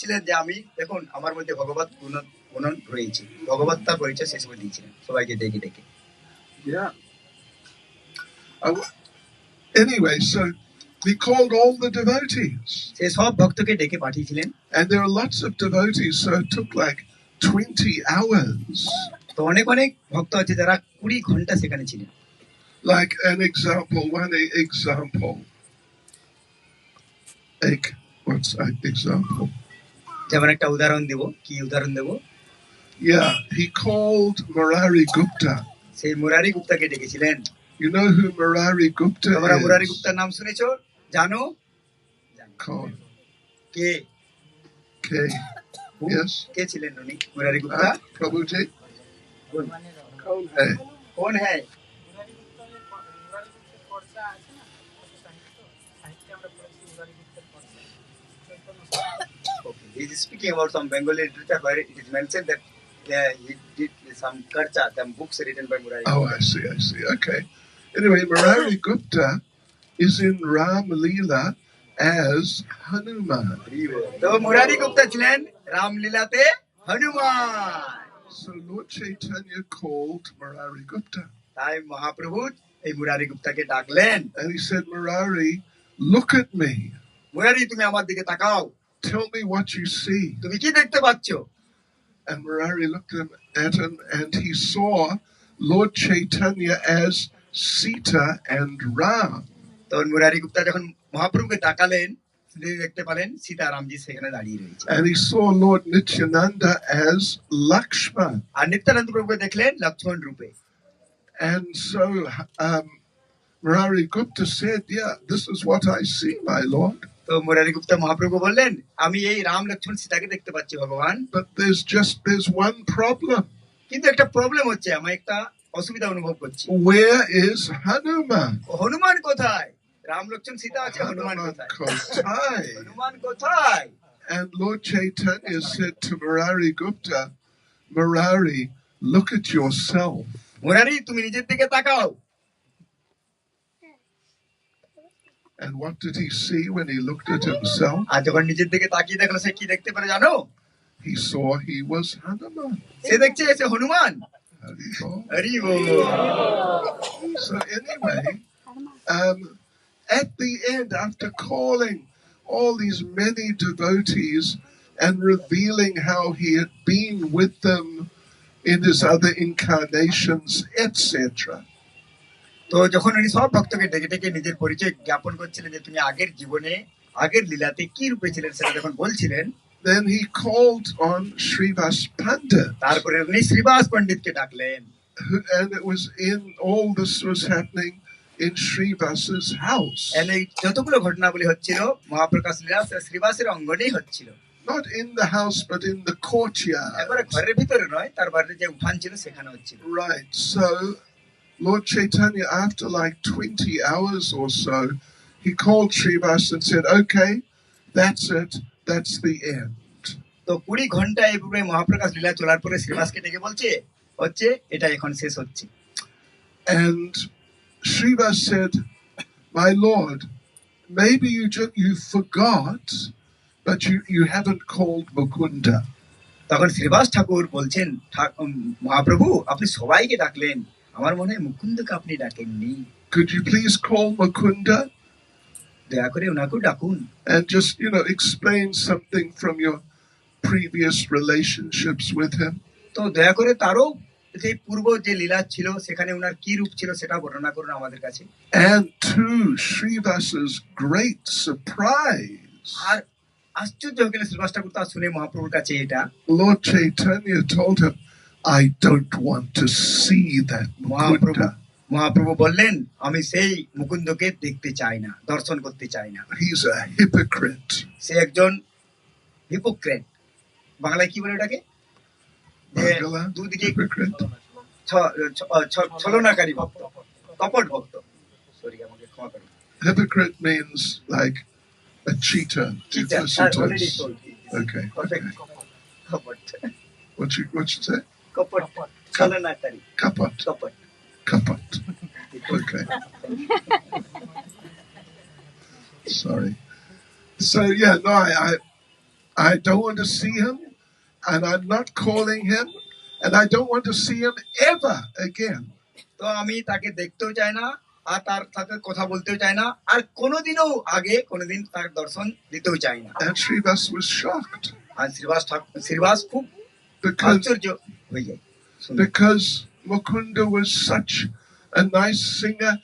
ছিলেন যে আমি দেখুন আমার মধ্যে ভগবত গুণন রয়েছে, ভগবত তার পরিচয় শেষ করে দিয়েছিলেন সবাইকে ডেকে ডেকে। Yeah. Anyway, so he called all the devotees. সে সব ভক্তকে ডেকে পাঠিয়েছিলেন। And there are lots of devotees, so it took like 20 hours. তো অনেক অনেক ভক্ত আছে যারা 20 ঘন্টা সেখানে ছিলেন। Like an example, what's an example? যেমন একটা উদাহরণ দেব, কি উদাহরণ দেব? Yeah, he called Murari Gupta. সেই মুরারি গুপ্তাকে ডেকেছিলেন। You know who Murari Gupta is? তোমরা মুরারি গুপ্তার নাম শুনেছো? জানো? Kaun? কে? Yes. কে ছিলেন উনি Murari Gupta? Prabhuji. Kaun hai? कौन है? He is speaking about some Bengali literature where it is mentioned that he did some karcha, some books written by Murari. Oh, I see. Okay. Anyway, Murari Gupta is in Ram Leela as Hanuman. So Murari Gupta ছিলেন Ram লীলাতে Hanuman. So Lord Chaitanya called Murari Gupta. তাই মহাপ্রভু এই মুরারি গুপ্তাকে ডাকলেন। And he said, Murari, look at me. Murari তুমি আমার দিকে তাকাও। Tell me what you see. তুমি কি দেখতে পাচ্ছো? And Murari looked at him and he saw Lord Chaitanya as Sita and Ram. তখন মুরারি গুপ্তা যখন মহাপ্রভুকে তাকালেন, তিনি দেখতে পেলেন সীতা রামজি সেখানে দাঁড়িয়ে রয়েছে। And he saw Lord Nityananda as Lakshman. আর নিত্যানন্দ প্রভুকে দেখলেন লক্ষ্মণ রূপে। And so Murari Gupta said, yeah, this is what I see, my Lord. তো মুরারি গুপ্তা মহাপ্রভু বললেন, আমি এই রাম লক্ষ্মণ সীতাকে দেখতে পাচ্ছি ভগবান। But there's one problem. কিন্তু একটা প্রবলেম হচ্ছে, আমি একটা অসুবিধা অনুভব করছি। Where is Hanuman? হনুমান কোথায়? রাম লক্ষ্মণ সীতা আছে, হনুমান কোথায়? হনুমান কোথায়? And Lord Chaitanya said to Murari Gupta, Murari, look at yourself. Murari তুমি নিজের দিকে তাকাও। And what did he see when he looked at himself? আর যখন নিজের দিকে তাকিয়ে দেখলো সে কি দেখতে পারে জানো? He saw he was Hanuman. সে দেখছে সে হনুমান। হরি বল। So anyway, at the end, after calling all these many devotees and revealing how he had been with them in his other incarnations, etc. তো যখন উনি সব ভক্তকে ডেকে ডেকে নিজের পরিচয় জ্ঞাপন করছিলেন যে তুমি আগের জীবনে আগের লীলাতে কি রূপে ছিলেন সেটা যখন বলছিলেন, then he called on Srivas Pandit. তারপরে উনি শ্রীবাস পণ্ডিতকে ডাকলেন। And it was all this was happening in Srivas's house. এই যতগুলো ঘটনাবলী হচ্ছিল মহাপ্রকাশ লীলা শ্রীবাসের অঙ্গনেই হচ্ছিল। Not in the house, but in the courtyard. একবারে ঘরের ভিতরে নয়, তার বাইরে যে উঠান ছিল সেখানে হচ্ছিল। Right. So Lord Chaitanya, after like 20 hours or so, he called Srivas and said, okay, that's it. That's the end. তো 20 ঘন্টা এইভাবে মহাপ্রকাশ লীলা চলার পরে শ্রীবাসকে ডেকে বলছে, হচ্ছে এটা এখন শেষ হচ্ছে। And Srivas said, my Lord, maybe you forgot, but you haven't called Mukunda. তখন শ্রীবাস ঠাকুর বলছেন, মহাপ্রভু আপনি সবাইকে ডাকলেন, আমার মনে হয় মুকুন্দকে আপনি ডাকেননি। Could you please call Mukunda? দয়া করে ওনাকে ডাকুন। And just, explain something from your previous relationships with him. তো দয়া করে তারও সেই পূর্ব যে লীলা ছিল সেখানে ওনার কি রূপ ছিল সেটা বর্ণনা করুন আমাদের কাছে। And to Srivas's great surprise, আর আশ্চর্য হয়ে গেল শ্রীবাস ঠাকুর তা শুনে মহাপ্রভুর কাছে এটা। Lord Chaitanya told him, I don't want to see that Mukunda. Mahaprabhu বললেন, আমি সেই মুকুন্দকে দেখতে চাই না, দর্শন করতে চাই না। He's a hypocrite. সে একজন হিপোক্রেট। বাংলায় কি বলে ওটাকে? দুদিকে ছলনাকারী ভক্ত, কপট ভক্ত। সরি, আমাকে ক্ষমা করুন। Hypocrite means like a cheater. Okay. কপট। What you say? কপট, ছলনাকারী। Kapat. Okay. Sorry. So yeah, no, I don't want to see him, and I'm not calling him, and I don't want to see him ever again. তো আমি তাকে দেখতেও চাই না, আর তার সাথে কথা বলতেও চাই না, আর কোনোদিনও আগে কোনোদিন তার দর্শন দিতেও চাই না। And Srivas was shocked আর শ্রীবাস খুব because, আশ্চর্য হয়ে যায় শুনে। because Mukunda was such a nice singer.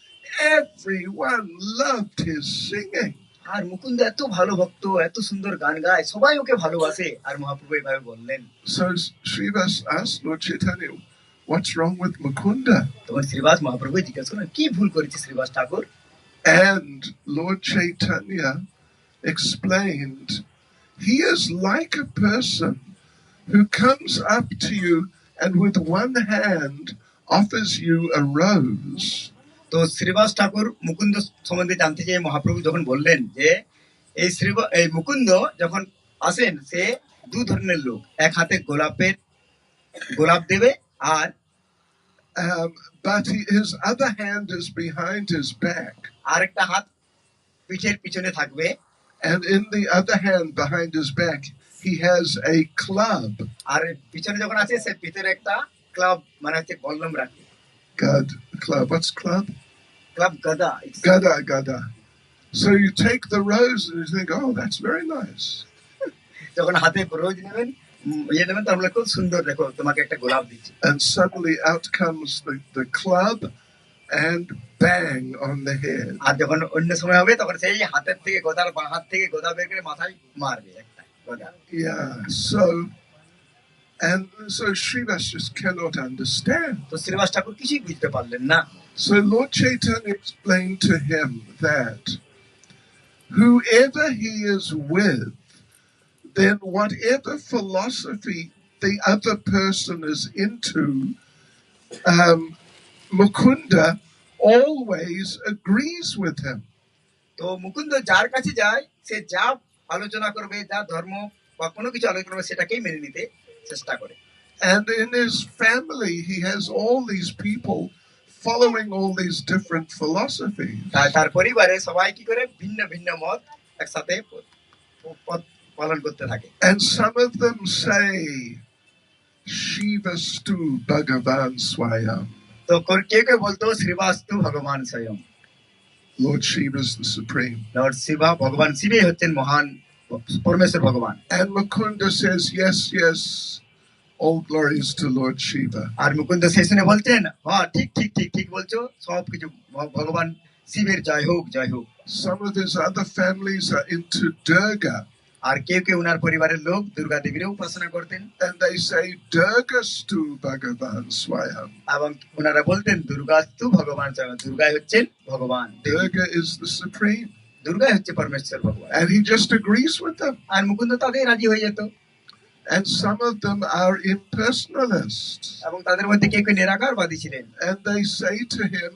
Everyone loved his singing. আর মুকুন্দ এত ভালো ভক্ত, এত সুন্দর গান গায়, সবাই ওকে ভালোবাসে। আর মহাপ্রভু এইভাবে বললেন। So Srivas asked Lord Chaitanya, what's wrong with Mukunda? তখন শ্রীবাস মহাপ্রভু জিজ্ঞেস করেন, কি ভুল করেছে শ্রীবাস ঠাকুর? And Lord Chaitanya explained, he is like a person who comes up to you and with one hand offers you a rose. তো শ্রীবাস ঠাকুর মুকুন্দ সম্বন্ধে জানতে চেয়ে মহাপ্রভু যখন বললেন যে এই মুকুন্দ যখন আসেন, সে দু ধরনের লোক, এক হাতে গোলাপ দেবে, আর but his other hand is behind his back. আরেকটা হাত পিঠের পিছনে থাকবে। And in the other hand behind his back, he has a club. আর পিছনে যখন আছে, সে ভিতরে একটা ক্লাব, মানে হচ্ছে বল্লম রাখে। Club. What's club? Club gada. Gada. So you take the rose and you think, oh, that's very nice. যখন হাতে রোজ নেবেন, তার মানে খুব সুন্দর, দেখো তোমাকে একটা গোলাপ দিচ্ছি। And suddenly out comes the club and bang on the head. আর যখন অন্য সময় হবে, তখন সেই হাতের থেকে হাত থেকে গোদা বের করে মাথায় মারবে একটা গোদা। Yeah. So Srivas just cannot understand. তো শ্রীবাস ঠাকুর কিছুই বুঝতে পারলেন না। So Lord Chaitanya explained to him that whoever he is with, then whatever philosophy the other person is into, Mukunda always agrees with him. তো মুকুন্দ যার কাছে যায়, সে যা আলোচনা করবে, যা ধর্ম বা কোনো কিছু আলোচনা করবে, সেটাকেই মেনে নিতে চেষ্টা করে। And in his family, he has all these people following all these different philosophies. তার পরিবারে সবাই কি করে ভিন্ন ভিন্ন মত একসাথে পালন করতে থাকে। And some of them say, Shivastu Bhagavan Swayam. তো কেউ বলতো শ্রীবাস্তু ভগবান স্বয়ং। Lord Shiva is the supreme. Lord Shiva, ভগবান শিবই হচ্ছেন মহান পরমেশ্বর ভগবান। And Mukunda says, yes, all glories to Lord Shiva. আর মুকুন্দ সেই শুনে বলছেন, হ্যাঁ ঠিক বলছো, সবকিছু ভগবান শিবের জয় হোক, জয় হোক। Some of his other families are into Durga. আর কেউ উনার পরিবারের লোক দুর্গা দেবীর উপাসনা করতেন। And they say Durgastu Bhagavan Swayam. এবং উনারা বলতেন দুর্গাস্তু ভগবান স্বয়ং, দুর্গাই হচ্ছেন ভগবান। Durga is the supreme. দুর্গাই হচ্ছে পরমেশ্বর ভগবান। And he just agrees with them. আর মুকুন্দ তাদের রাজি হয়ে যেত। And some of them are impersonalists. এবং তাদের মধ্যে কেউ নিরাকারবাদী ছিলেন। And they say to him,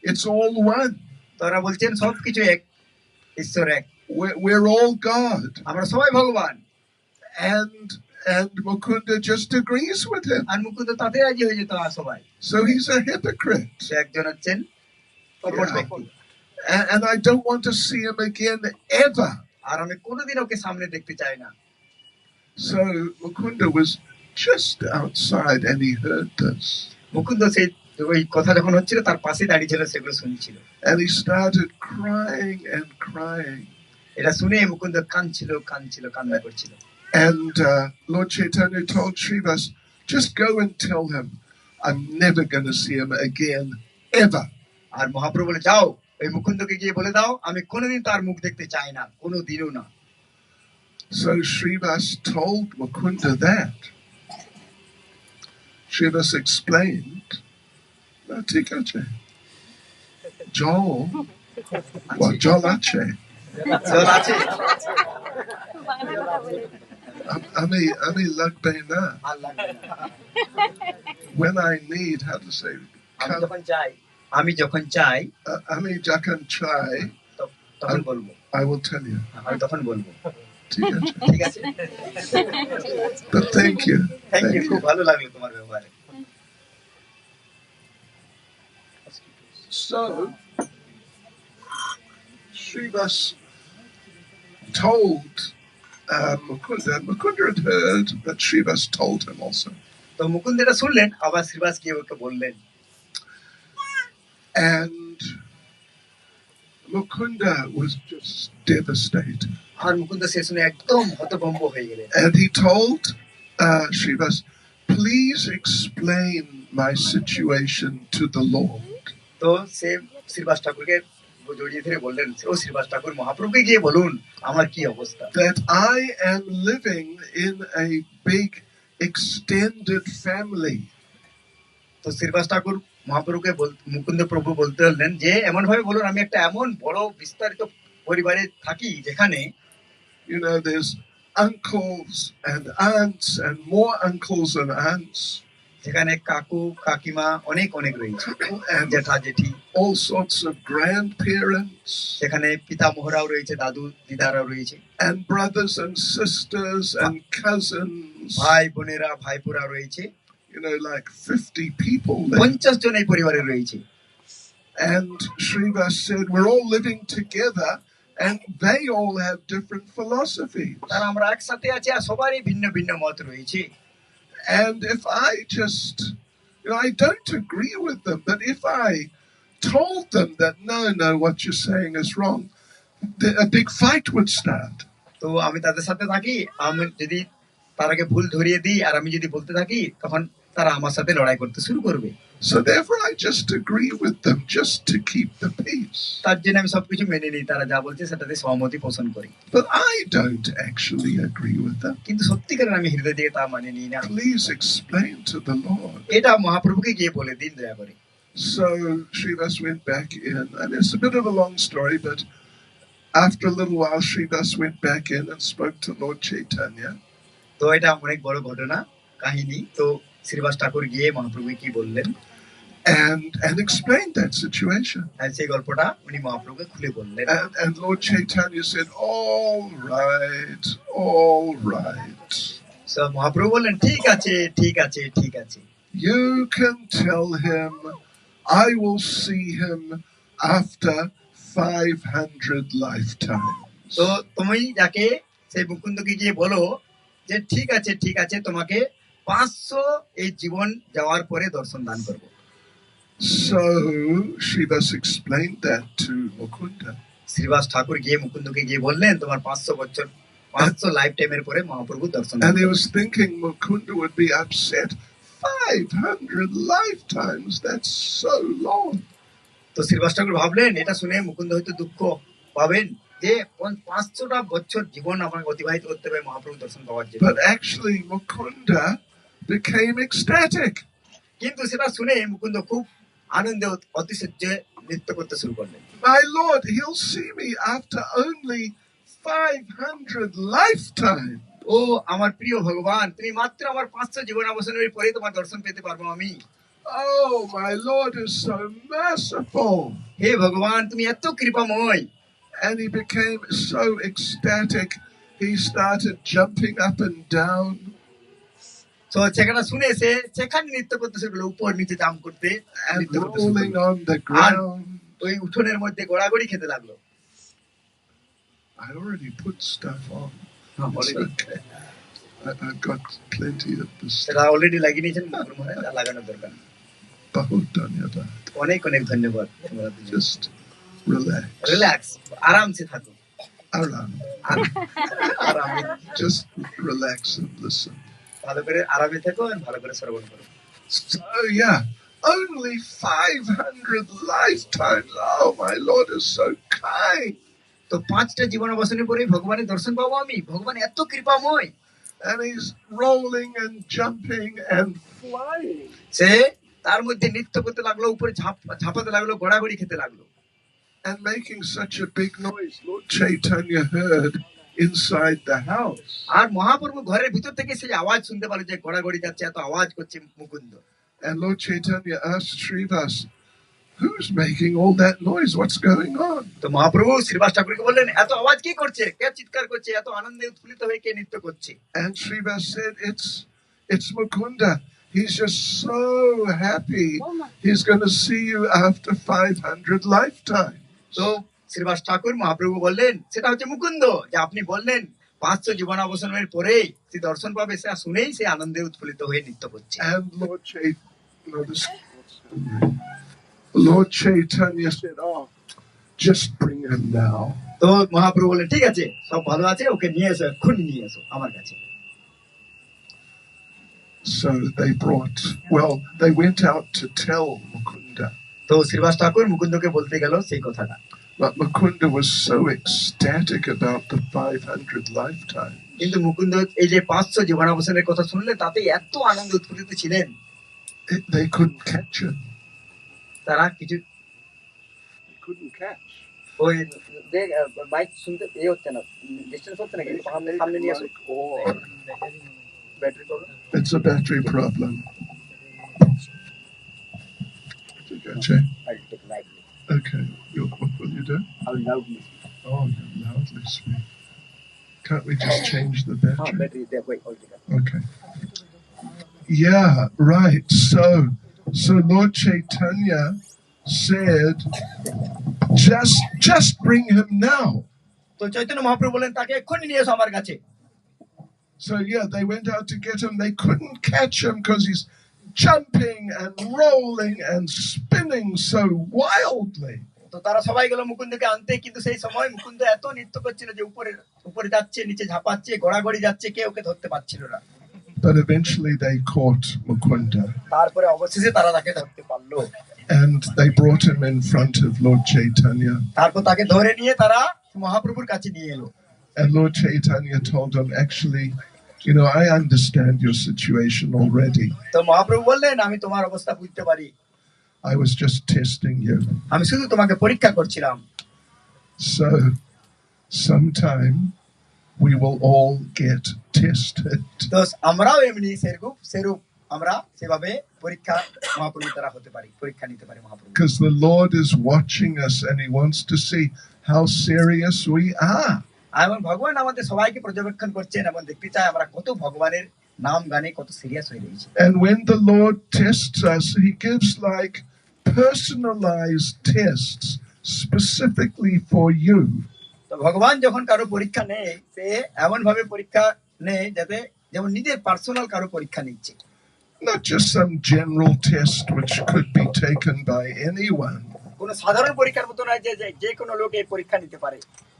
it's all one. তারা বলছেন সবকিছু এক, ঈশ্বর এক, we're all God. আমরা সবাই ভগবান। And Mukunda just agrees with him. আর মুকুন্দ তাদের রাজি হয়ে যেত সবাই। So he's a hypocrite. সে একজন হচ্ছেন কপট ব্যক্তি। And I don't want to see him again ever. আর আমি কোনোদিন ওকে সামনে দেখতে চাই না। So Mukunda was just outside and he heard this. Mukunda সেই ওই কথা যখন হচ্ছিল, তার পাশে দাঁড়িয়ে ছিল, সেগুলো শুনছিল। And he started crying. এটা শুনে মুকুন্দ কাঁদছিল, কান্না করছিল। And Lord Chaitanya told Srivas, just go and tell him I'm never going to see him again ever. আর মহাপ্রভু বলে, যাও এই মুকুন্দকে গিয়ে বলে দাও, আমি কোনোদিন তার মুখ দেখতে চাই না, কোনোদিনও না। So Srivas told Mukunda that. Srivas explained, no, ঠিক আছে, জল আছে। আমি লাগবে না। When I need, how to say, আমি যখন চাই তখন বলবো। I will tell you. আমি তখন বলবো। ঠিক আছে। But thank you. খুব ভালো লাগলো তোমার ব্যবহারে। So Srivas told Mukunda had heard that Srivas told him also. তো মুকুন্দ এটা শুনলেন, আবার শ্রীবাস গিয়ে ওকে বললেন। And Mukunda was just devastated. আর মুকুন্দ সে শুনে একদম হতভম্ব হয়ে গেলেন। And he told Srivas, please explain my situation to the Lord. তো সে শ্রীবাস ঠাকুরকে জড়িয়ে ধরে বললেন, ও শ্রীবাস ঠাকুর, মহাপ্রভুকে গিয়ে বলুন আমার কি অবস্থা। That I am living in a big extended family. তো শ্রীবাস ঠাকুর মহাপ্রভুকে মুকুন্দ প্রভু বলতে বললেন যে এমন ভাবে বলুন, আমি একটা এমন বড় বিস্তারিত পরিবারে থাকি যেখানে there's uncles and aunts and more uncles and aunts. যেখানে কাকু কাকিমা অনেক অনেক রয়েছে, জেঠা জেঠি, all sorts of grandparents. সেখানে পিতামহরাও রয়েছে, দাদু দিদারাও রয়েছে, and brothers and sisters and cousins. ভাই বোনেরা ভাইপোরা রয়েছে, like 50 people there. 50 জন এই পরিবারে রয়েছে। And Srivas said, we're all living together and they all have different philosophies. তারা আমরা একসাথে আছি আর সবারই ভিন্ন ভিন্ন মত রয়েছে। And if I just, I don't agree with them, but if I told them that, no, what you're saying is wrong, a big fight would start. তো আমি তাদের সাথে থাকি, আমি যদি তারাকে ভুল ধরিয়ে দিই আর আমি যদি বলতে থাকি, তখন তারা আমার সাথে লড়াই করতে শুরু করবে। So therefore I just agree with them just to keep the peace. তার জন্য আমি সবকিছু মেনে নিই, তারা যা বলছে সেটাতে সহমতি পোষণ করি। But I don't actually agree with them. কিন্তু সত্যিকারের আমি হৃদয় দিয়ে তা মানে নিই না। Please explain to the Lord. এটা মহাপ্রভুকে গিয়ে বলে দিন দয়া করে। So Srivas went back in, and it's a bit of a long story, but after a little while Srivas went back in and spoke to Lord Chaitanya. তো এটা অনেক বড় ঘটনা কাহিনী। তো শ্রীবাস ঠাকুর গিয়ে মহাপ্রভুকে কি বললেন and explained that situation. আর সেই গল্পটা উনি মহাপ্রভুকে খুলে বললেন। And Lord Chaitanya said, all right. So Mahaprabhu বললেন, ঠিক আছে ঠিক আছে ঠিক আছে। You can tell him I will see him after 500 lifetimes. তো তুমি যাকে সেই মুকুন্দকে গিয়ে বলো যে ঠিক আছে ঠিক আছে, তোমাকে 500 এই জীবন যাওয়ার পরে দর্শন দান করব। So Srivas explained that to Mukunda. Srivas ঠাকুর গিয়ে মুকুন্দকে গিয়ে বললেন, তোমার 500 বছর 500 লাইফ টাইমের পরে মহাপ্রভু দর্শন দান। And he was thinking Mukunda would be upset. 500 lifetimes, that's so long. তো শ্রীবাস ঠাকুর ভাবলেন, এটা শুনে মুকুন্দ হয়তো দুঃখ পাবেন যে 500টা বছর জীবন আমাকে অতিবাহিত করতে হবে মহাপ্রভু দর্শন পাওয়ার জন্য। But actually Mukunda became ecstatic. কিন্তু সেটা শুনে মুকুন্দ খুব আনন্দে অতিশয্যে নৃত্য করতে শুরু করলেন। My Lord, he'll see me after only 500 lifetimes. ও আমার প্রিয় ভগবান, তুমি মাত্র আমার 500 জীবন অবসানের পরে তোমার দর্শন পেতে পারবো আমি। Oh, my Lord is so merciful. হে ভগবান, তুমি এত কৃপাময়। And he became so ecstatic. He started jumping up and down. তো সেখানে শুনে সেখানে নৃত্য করতে শুরু করলো, উপর নিচে জাম্প করতে, and rolling on the ground. ওই উঠোনের মধ্যে গড়াগড়ি খেতে লাগলো। I already put stuff on. It's okay. I've got plenty of this. সেটা অলরেডি লাগিয়ে নিয়েছেন, লাগানোর দরকার নেই। বহুত ধন্যবাদ। অনেক অনেক ধন্যবাদ। Just relax, আরামসে থাকো। আরাম। Just relax and listen. ভালো করে আরামে থাকো আর ভালো করে শ্রবণ করো। So yeah, only 500 lifetimes. Oh, my Lord is so kind. তো 5টা জীবন অবসানের পরে ভগবানের দর্শন পাবো আমি। ভগবান এত কৃপাময়। And he's rolling and jumping and flying. সে তার মধ্যে নৃত্য করতে লাগলো, উপরে ঝাঁপাতে লাগলো, গড়াগড়ি খেতে লাগলো। And making such a big noise. Lord Chaitanya heard inside the house. আর মহাপ্রভু ঘরের ভিতর থেকে সেই আওয়াজ শুনতে পারলো যে গড়াগড়ি যাচ্ছে, এত আওয়াজ করছে Mukunda. And Lord Chaitanya asked Srivas, who's making all that noise? What's going on? তো মহাপ্রভু শ্রীবাস ঠাকুরকে বললেন, এত আওয়াজ কি করছে, কে চিৎকার করছে, এত আনন্দে উৎফুল্লিত হয়ে কে নৃত্য করছে? And Srivas said, it's Mukunda. He's just so happy. He's going to see you after 500 lifetimes. তো শ্রীবাস ঠাকুর মহাপ্রভু বললেন, সেটা হচ্ছে মুকুন্দ, যে আপনি বললেন 500 জীবনাবসানের পরে সে দর্শন পাবে সেটা শুনেই সে আনন্দে উৎফুল্লিত হয়ে নৃত্য করছে। And Lord Chaitanya said, "Oh, just bring him now." তো মহাপ্রভু বললেন, ঠিক আছে, সব ভালো আছে, ওকে নিয়ে এসো, এক্ষুনি নিয়ে এসো আমার কাছে। So they went out to tell Mukunda. তো শ্রীবাস ঠাকুর মুকুন্দকে বলতে গেল সেই কথাটা। But Mukunda was so ecstatic about the 500 lifetimes. কিন্তু মুকুন্দ এই যে 500 জীবনাবসানের কথা শুনলে তাতে এত আনন্দ উৎফুল্লিত ছিলেন, They couldn't catch him. তারা কিছু They couldn't catch. ওই মাইক শুনতে হচ্ছে না, ডিসটেন্স হচ্ছে না, কিন্তু সামনে নিয়ে আসো। Battery problem. It's a battery problem. Okay. What will you do? I'll loudly speak. Oh, you loudly speak. Can't we just change the battery? Battery there, wait, hold it. Okay. Yeah, right. So Lord Chaitanya said, just bring him now. তো চৈতন্য মহাপ্রভু বলেন তাকে এক্ষুনি নিয়ে এসো আমার কাছে। So yeah, they went out to get him. They couldn't catch him because he's jumping and rolling and spinning so wildly. তো তারা সবাই গেল মুকুন্দকে আনতে, কিন্তু সেই সময় মুকুন্দ এত নৃত্য করছিল যে উপরে যাচ্ছে, নিচে ঝাঁপাচ্ছে, গড়াগড়ি যাচ্ছে, কেউ ওকে ধরতে পারছিল না। But eventually they caught Mukunda. তারপরে অবশেষে তারা তাকে ধরতে পারলো। And they brought him in front of Lord Chaitanya. তারপর তাকে ধরে নিয়ে তারা মহাপ্রভুর কাছে নিয়ে এলো। And Lord Chaitanya told him, actually, I understand your situation already. তো মহাপ্রভু বললেন, আমি তোমার অবস্থা বুঝতে পারি, I was just testing you. আমি শুধু তোমাকে পরীক্ষা করছিলাম। So sometime we will all get tested. তো আমরাও এমনি সেরূপ আমরা সেভাবে পরীক্ষা মহাপ্রভুর দ্বারা হতে পারি, পরীক্ষা নিতে পারি Mahaprabhu. Because the Lord is watching us and he wants to see how serious we are. এবং ভগবান আমাদের সবাইকে পর্যবেক্ষণ করছেন এবং দেখতে চায় আমরা কত ভগবানের নাম গানে কত সিরিয়াস হয়ে রয়েছি। And when the Lord tests us, he gives like personalized tests specifically for you. তো ভগবান যখন কারো পরীক্ষা নেয়, সে এমন ভাবে পরীক্ষা নেয় যাতে যেমন নিজের পার্সোনাল কারো পরীক্ষা নিচ্ছে। Not just some general test which could be taken by anyone. কোনো সাধারণ পরীক্ষার মতো নয় যে কোনো লোক এই পরীক্ষা নিতে পারে।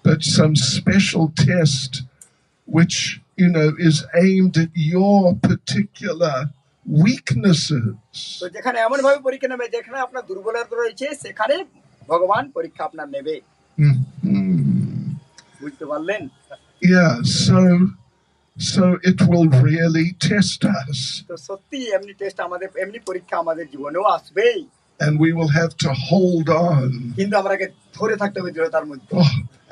But some special test which, is aimed at your particular weaknesses. তো যেখানে এমন ভাবে পরীক্ষা নেবে যেখানে আপনার দুর্বলতা রয়েছে, সেখানে ভগবান পরীক্ষা আপনার নেবে। বুঝতে পারলেন? Yeah, so it will really test us. তো সত্যি এমনি টেস্ট আমাদের, এমনি পরীক্ষা আমাদের জীবনেও আসবেই। And we will have to hold on. কিন্তু আমাকে ধরে থাকতে হবে দৃঢ়তার মধ্যে।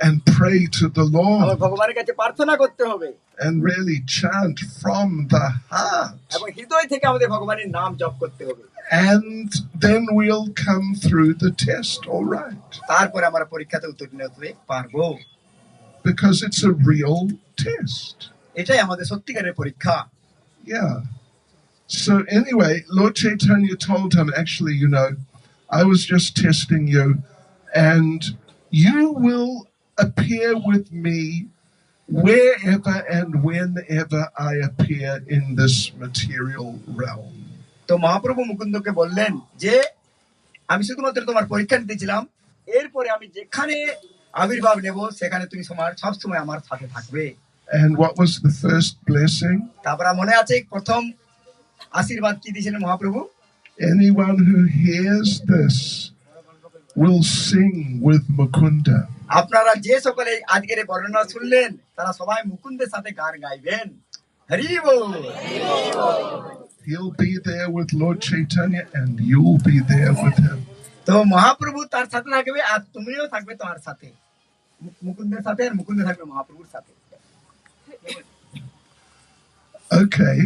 And pray to the Lord. ভগবানের কাছে প্রার্থনা করতে হবে। And really chant from the heart. এবং হৃদয় থেকে আমাদের ভগবানের নাম জপ করতে হবে। And then we'll come through the test, all right. তারপরে আমরা পরীক্ষাতে উত্তীর্ণ হতে পারবো। Because it's a real test. এটাই আমাদের সত্যিকারের পরীক্ষা। Yeah. So anyway, Lord Chaitanya told him, actually, I was just testing you, and you will appear with me wherever and whenever I appear in this material realm. তো মহাপ্রভু মুকুন্দকে বললেন যে আমি শুধুমাত্র তোমার পরীক্ষা নিতেছিলাম, এরপরে আমি যেখানে আবির্ভাব নেব সেখানে তুমি সব সময় আমার সাথে থাকবে। And what was the first blessing? তারপর মনে আছে প্রথম আশীর্বাদ কি দিয়েছিলেন Mahaprabhu? Anyone who hears this will sing with Mukunda. আপনারা যে সকলে আজকের এই বর্ণনা শুনলেন তারা সবাই মুকুন্দের সাথে গান গাইবেন। হরি বল। He'll be there with Lord Chaitanya and you'll be there with him. তো মহাপ্রভু তার সাথে থাকবে আর তুমিও থাকবে তোমার সাথে, মুকুন্দের সাথে, আর মুকুন্দ থাকবে মহাপ্রভুর সাথে। Okay.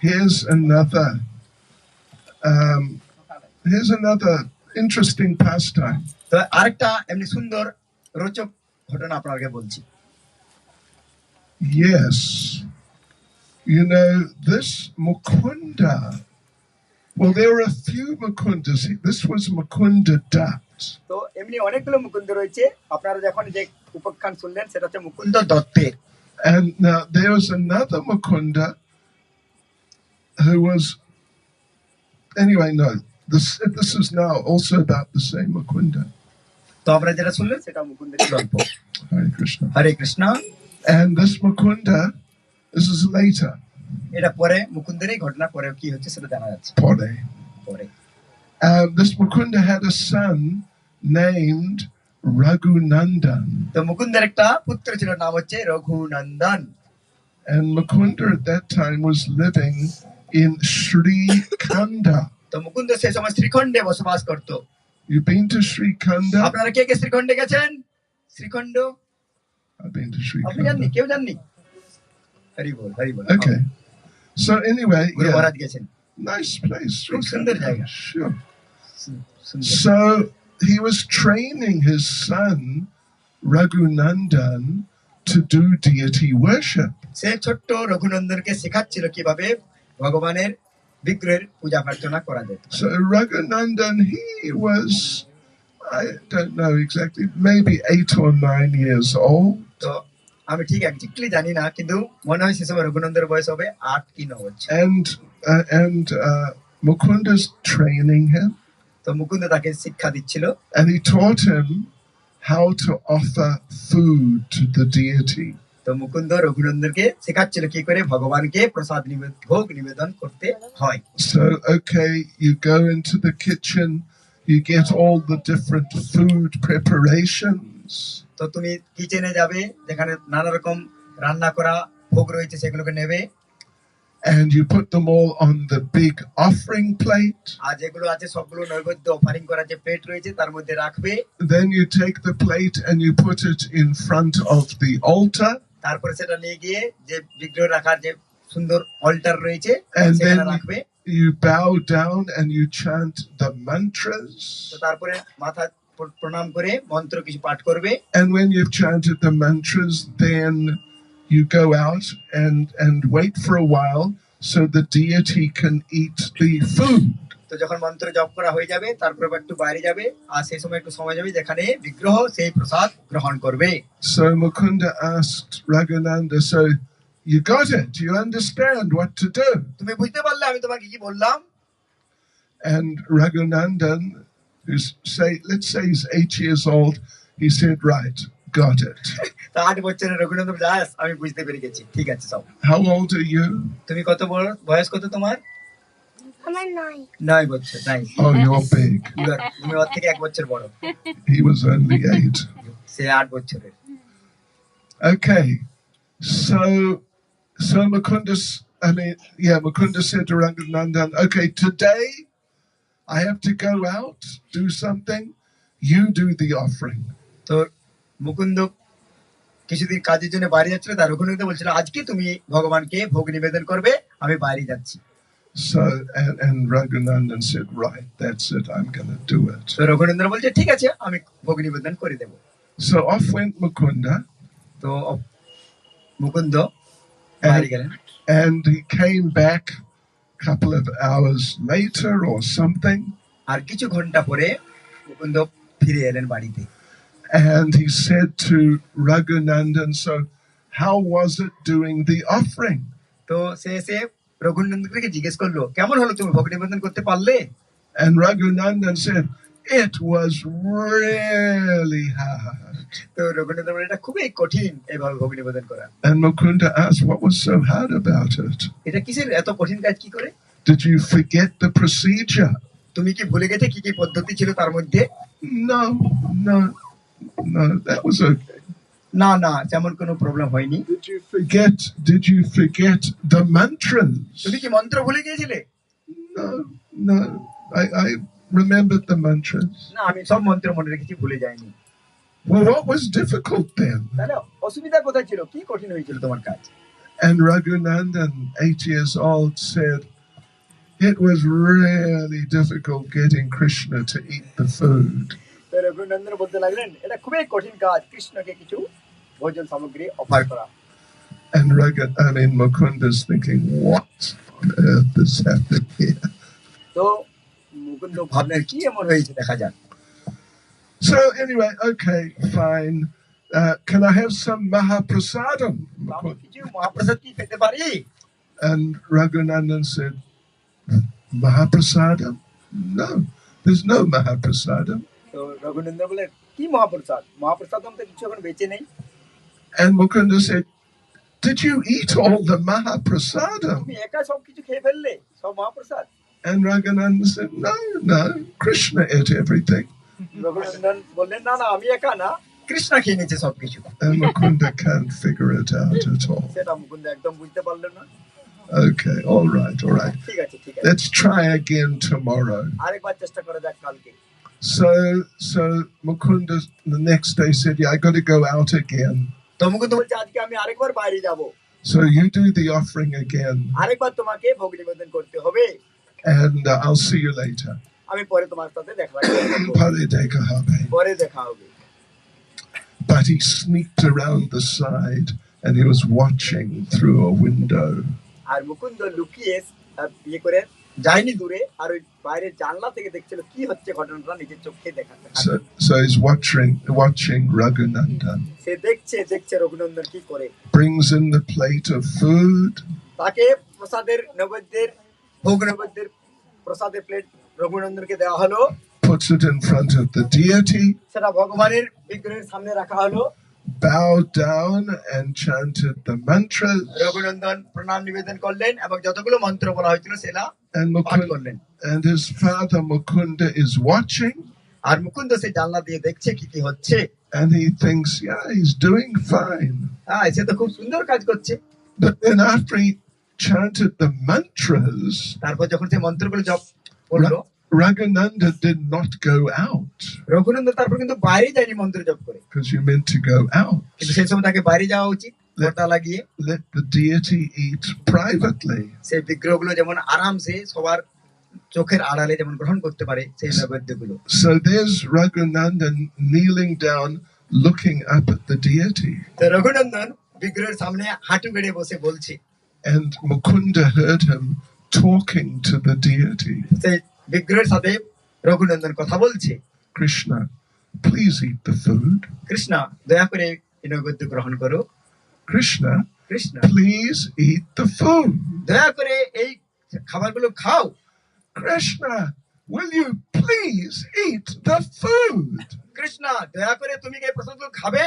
Here's another interesting pastime. তো আরেকটা এমনি সুন্দর রোচক ঘটনা আপনাকে বলছি। Yes. This Mukunda, well, there are a few Mukundas. This was Mukunda Dutt. তো এমনি অনেকগুলো মুকুন্দ রয়েছে। আপনারা যখন যে উপাখ্যান শুনলেন সেটা হচ্ছে মুকুন্দ দত্তের। And now there was another Mukunda who was, anyway, no, this is now also about the same Mukunda. তো আমরা যেটা শুনলেন সেটা মুকুন্দের গল্প। Hare Krishna. Hare Krishna. And this Mukunda, this is later. এটা পরে মুকুন্দেরই ঘটনা, পরে কি হচ্ছে সেটা জানা যাচ্ছে Pore. পরে। This Mukunda had a son named Raghunandan. তো মুকুন্দের একটা পুত্র ছিল, নাম হচ্ছে Raghunandan. And Mukunda at that time was living in Sri Khanda. তো মুকুন্দ সেই সময় শ্রীখণ্ডে বসবাস করত। You've been to Sri Khanda? আপনারা কে কে শ্রীখণ্ডে গেছেন? Shrikhand I've been to Sri আপনি জাননি? Khanda. কেউ জাননি? হরি বল হরি বল। Okay. So anyway, গুরু yeah, মহারাজ গেছেন। nice place. Sri খুব সুন্দর Khanda. জায়গা। Sure. সুন্দর। So he was training his son Raghunandan to do deity worship. সে ছোট্ট রঘুনন্দনকে শেখাচ্ছিল কিভাবে ভগবানের বিগ্রহের পূজা প্রার্থনা করা যেত। So Raghunandan, he was, I don't know exactly, maybe 8 or 9 years old. তো আমি ঠিক একজাক্টলি জানি না, কিন্তু মনে হয় সে সময় রঘুনন্দনের বয়স হবে 8 কি 9 বছর। And Mukunda's training him. তো মুকুন্দ তাকে শিক্ষা দিচ্ছিল। And he taught him how to offer food to the deity. তো মুকুন্দ রঘুনন্দনকে শেখাচ্ছিল কি করে ভগবানকে প্রসাদ ভোগ নিবেদন করতে হয়। So, okay, you go into the kitchen, you get all the different food preparations. তো তুমি কিচেনে যাবে, যেখানে নানা রকম রান্না করা ভোগ রয়েছে সেগুলোকে নেবে। And you put them all on the big offering plate. আর যেগুলো আছে সবগুলো নৈবেদ্য অফারিং করা যে প্লেট রয়েছে তার মধ্যে রাখবে। Then you take the plate and you put it in front of the altar. তারপরে সেটা নিয়ে গিয়ে যে বিগ্রহ রাখার যে সুন্দর অল্টার রয়েছে And সেখানে then রাখবে। you bow down and you chant the mantras. তো তারপরে মাথা প্রণাম করে মন্ত্র কিছু পাঠ করবে। And when you've chanted the mantras, then you go out and wait for a while so the deity can eat the food. তো যখন মন্ত্র জপ করা হয়ে যাবে তারপর একটু বাইরে যাবে, আর সেই সময় একটু সময় যাবে যেখানে বিগ্রহ সেই প্রসাদ গ্রহণ করবে। So Mukunda asked Raghunanda, so you got it? You understand what to do? তুমি বুঝতে পারলে আমি তোমাকে কি বললাম? And Raghunandan, let's say he's 8 years old, he said, right, got it. তা 8 বছরের রঘুনন্দন দাস, আমি বুঝতে পেরে গেছি, ঠিক আছে সব। How old are you? তুমি কত বড়, বয়স কত তোমার? আমার 9 বছর। Oh, you're big. তুমি ওর থেকে 1 বছর বড়। He was only 8. সে 8 বছরের। Okay, so Mukunda said to Raghunandan, okay, today I have to go out, do something, you do the offering. তো মুকুন্দ কিছুদিন কাজের জন্য বাইরে যাচ্ছিল, তার রঘুনন্দন বলছিল আজকে তুমি ভগবানকে ভোগ নিবেদন করবে, আমি বাইরে যাচ্ছি। So and Raghunandan said, right, that's it, I'm going to do it. তো রঘুনন্দন বলছে ঠিক আছে, আমি ভোগ নিবেদন করে দেব। So off went Mukunda. তো মুকুন্দ বাইরে গেলেন। And he came back a couple of hours later or something. আর কিছু ঘন্টা পরে মুকুন্দ ফিরে এলেন বাড়িতে। And he said to Raghunandan, so how was it doing the offering? তো সে রঘুনন্দনকে জিজ্ঞেস করলো, কেমন হলো, তুমি ভোগ নিবেদন করতে পারলে? And Raghunandan said, it was really hard. তো রঘুনন্দন বললেন এটা খুবই কঠিন এইভাবে ভোগ নিবেদন করা। And Mukunda asked, what was so hard about it? এটা কিসের এত কঠিন কাজ কি করে? Did you forget the procedure? তুমি কি ভুলে গেছে কি কি পদ্ধতি ছিল তার মধ্যে? No, that was okay. না তেমন কোনো প্রবলেম হয়নি। Did you forget the mantras? তুমি কি মন্ত্র ভুলে গিয়েছিলে? No, I remembered the mantras. না, আমি সব মন্ত্র মনে রেখেছি, ভুলে যাইনি। Well, what was difficult then? তাহলে অসুবিধা কোথায় ছিল, কি কঠিন হয়েছিল তোমার কাজ? And Raghunandan, 8 years old, said, it was really difficult getting Krishna to eat the food. তো রঘুনন্দন বলতে লাগলেন এটা খুবই কঠিন কাজ কৃষ্ণকে কিছু ভোজন সামগ্রী অফার করা। And Mukunda's thinking, what on earth is happening here? তো মুকুন্দ ভাবলেন কি এমন হয়েছে দেখা যাক। So anyway, okay, fine. can I have some Mahaprasadam? আমি কিছু মহাপ্রসাদ কি খেতে পারি? And Raghunandan said, Mahaprasadam? No, there's no Mahaprasadam. তো রঘুনন্দন বললেন, কি মহাপ্রসাদ? মহাপ্রসাদম তো কিছু এখন বেঁচে নেই। And Mukunda said, did you eat all the Mahaprasadam? তুমি একা সব কিছু খেয়ে ফেললে, সব মহাপ্রসাদ? And Raghunandan said, no, Krishna ate everything. Raghunandan বললেন, না আমি একা না, কৃষ্ণ খেয়ে নিয়েছে সবকিছু। And Mukunda can't figure it out at all. সেটা মুকুন্দ একদম বুঝতে পারলেন না। Okay, all right. ঠিক আছে। Let's try again tomorrow. আরেকবার চেষ্টা করে দেখ কালকে। So Mukunda the next day said, yeah, I got to go out again. তো মুকুন্দ বলছে, আজকে আমি আরেকবার বাইরে যাব। So you do the offering again. আরেকবার তোমাকে ভোগ নিবেদন করতে হবে। And I'll see you later. আমি পরে তোমার সাথে দেখা পরে দেখা হবে। But he sneaked around the side and he was watching through a window. আর মুকুন্দ লুকিয়ে ইয়ে করে যায়নি দূরে, আর ওই বাইরের জানলা থেকে দেখছিল কি হচ্ছে, ঘটনাটা নিজের চোখে দেখা। So he's watching Raghunandan. সে দেখছে রঘুনন্দন কি করে। Brings in the plate of food. তাকে প্রসাদের নৈবেদ্যের ভোগ নৈবেদ্যের প্রসাদের প্লেট রঘুনন্দনকে দেওয়া হলো। Puts it in front of the deity. সেটা ভগবানের বিগ্রহের সামনে রাখা হলো। Bowed down and chanted the mantras. Raghunandan প্রণাম নিবেদন করলেন এবং যতগুলো মন্ত্র বলা হয়েছিল সেটা পাঠ করলেন। And his father Mukunda is watching. আর মুকুন্দ সে জানলা দিয়ে দেখছে কি হচ্ছে। And he thinks, yeah, he's doing fine. সে তো খুব সুন্দর কাজ করছে। But then after he chanted the mantras, তারপর যখন সে মন্ত্রগুলো জপ করলো, Raghunandan did not go out. Raghunandan তারপর কিন্তু বাইরে যায়নি মন্ত্র জপ করে। Because you meant to go out. কিন্তু সেই সময় তাকে বাইরে যাওয়া উচিত, পর্দা লাগিয়ে। Let the deity eat privately. সেই বিগ্রহগুলো যেমন আরামসে সবার চোখের আড়ালে যেমন গ্রহণ করতে পারে সেই নৈবেদ্যগুলো। So there's Raghunandan kneeling down, looking up at the deity. তো রঘুনন্দন বিগ্রহের সামনে হাঁটু গেড়ে বসে বলছে। And Mukunda heard him talking to the deity. সেই বিগ্রহের সাথে রঘুনন্দন কথা বলছে। Krishna, please eat the food. Krishna, দয়া করে এই নৈবেদ্য গ্রহণ করো। Krishna, Krishna, please eat the food. দয়া করে এই খাবারগুলো খাও। Krishna, will you please eat the food? Krishna, দয়া করে তুমি এই প্রসাদগুলো খাবে।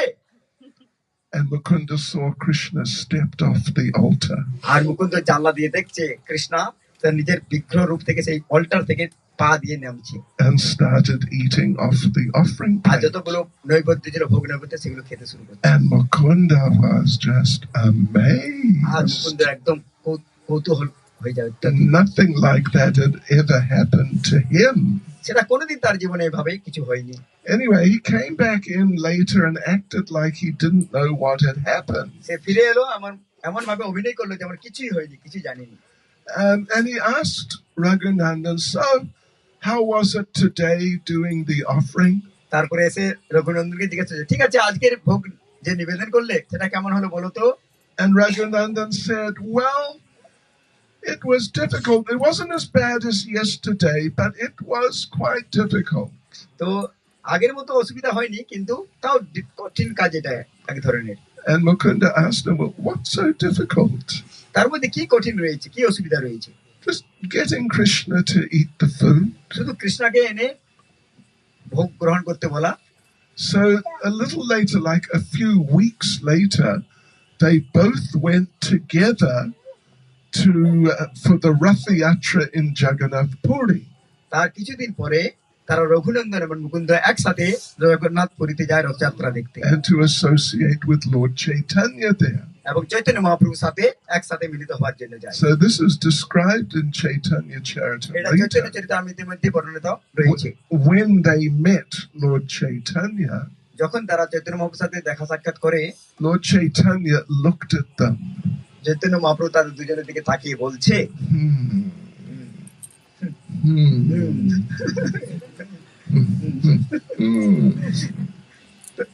And Mukunda saw Krishna stepped off the altar. আর মুকুন্দ জানলা দিয়ে দেখছে কৃষ্ণ তার নিজের বিগ্রহ রূপ থেকে সেই অল্টার থেকে পা দিয়ে নামছে। And started eating off the offering R plate. যতগুলো নৈবেদ্য ছিল ভোগ নৈবেদ্য সেগুলো খেতে শুরু করছে। And Mukunda was just R amazed. Mukunda একদম কৌতূহল হয়ে যায়। Nothing like that had ever happened to him. সেটা কোনোদিন তার জীবনে এভাবে কিছু হয়নি। Anyway, he came back in later and acted like he didn't know what had happened. সে ফিরে এলো, এমন ভাবে অভিনয় করলো যেমন কিছুই হয়নি, কিছুই জানেনি। And he asked Raghunandan, so how was it today doing the offering? তারপরে এসে রঘুনন্দনকে জিজ্ঞাসা করছে, ঠিক আছে আজকের ভোগ যে নিবেদন করলে সেটা কেমন হলো বলো তো? And Raghunandan said, well, it was difficult. It wasn't as bad as yesterday, but it was quite difficult. তো আগের মতো অসুবিধা হয়নি, কিন্তু তাও কঠিন কাজ এটা এক ধরনের। And Mukunda asked him, well, what's so difficult? তার মধ্যে কি কঠিন রয়েছে, কি অসুবিধা রয়েছে? Just getting Krishna to eat the food. শুধু কৃষ্ণকে এনে ভোগ গ্রহণ করতে বলা। So a little later, like a few weeks later, they both went together to for the Rath Yatra in Jagannath Puri. তার কিছুদিন পরে তারা রঘুনন্দন এবং মুকুন্দ একসাথে জগন্নাথ পুরীতে যায় রথযাত্রা দেখতে। And to associate with Lord Chaitanya there. এবং চৈতন্য মহাপ্রভুর সাথে একসাথে মিলিত হওয়ার জন্য যায়। So this is described in Chaitanya এটা চৈতন্য Charitamrita. চরিতামৃতের মধ্যে বর্ণিত রয়েছে। When they met Lord Chaitanya, যখন তারা চৈতন্য মহাপ্রভুর সাথে দেখা সাক্ষাৎ করে, Lord Chaitanya looked at them. Chaitanya Mahaprabhu তাদের দুজনের দিকে তাকিয়ে বলছে,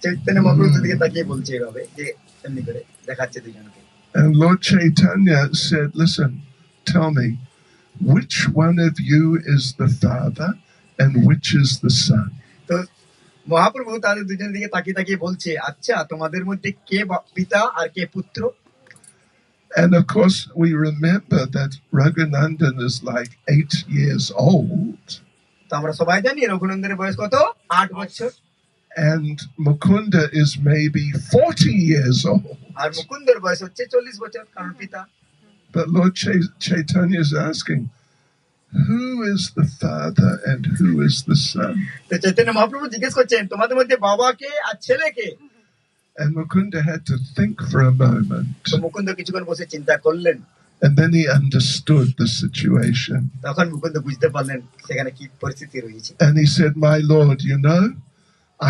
চৈতন্য মহাপ্রভুর দিকে তাকিয়ে বলছে এভাবে যে এমনি করে দেখাচ্ছে দুজনকে। And Lord Chaitanya said, listen, tell me, which one of you is the father and which is the son? তো মহাপ্রভু তাদের দুজনের দিকে তাকিয়ে তাকিয়ে বলছে, আচ্ছা তোমাদের মধ্যে কে পিতা আর কে পুত্র? And of course, we remember that Raghunandan is like 8 years old. তো আমরা সবাই জানি রঘুনন্দনের বয়স কত? 8 বছর। And Mukunda is maybe 40 years old. আর মুকুন্দের বয়স হচ্ছে 40 বছর, কারণ পিতা। But Lord Chaitanya is asking, who is the father and who is the son? তো চৈতন্য মহাপ্রভু জিজ্ঞেস করছেন, তোমাদের মধ্যে বাবা কে আর ছেলে কে? And Mukunda had to think for a moment. তো মুকুন্দ কিছুক্ষণ বসে চিন্তা করলেন। And then he understood the situation. তখন মুকুন্দ বুঝতে পারলেন সেখানে কি পরিস্থিতি রয়েছে। And he said, my Lord, you know,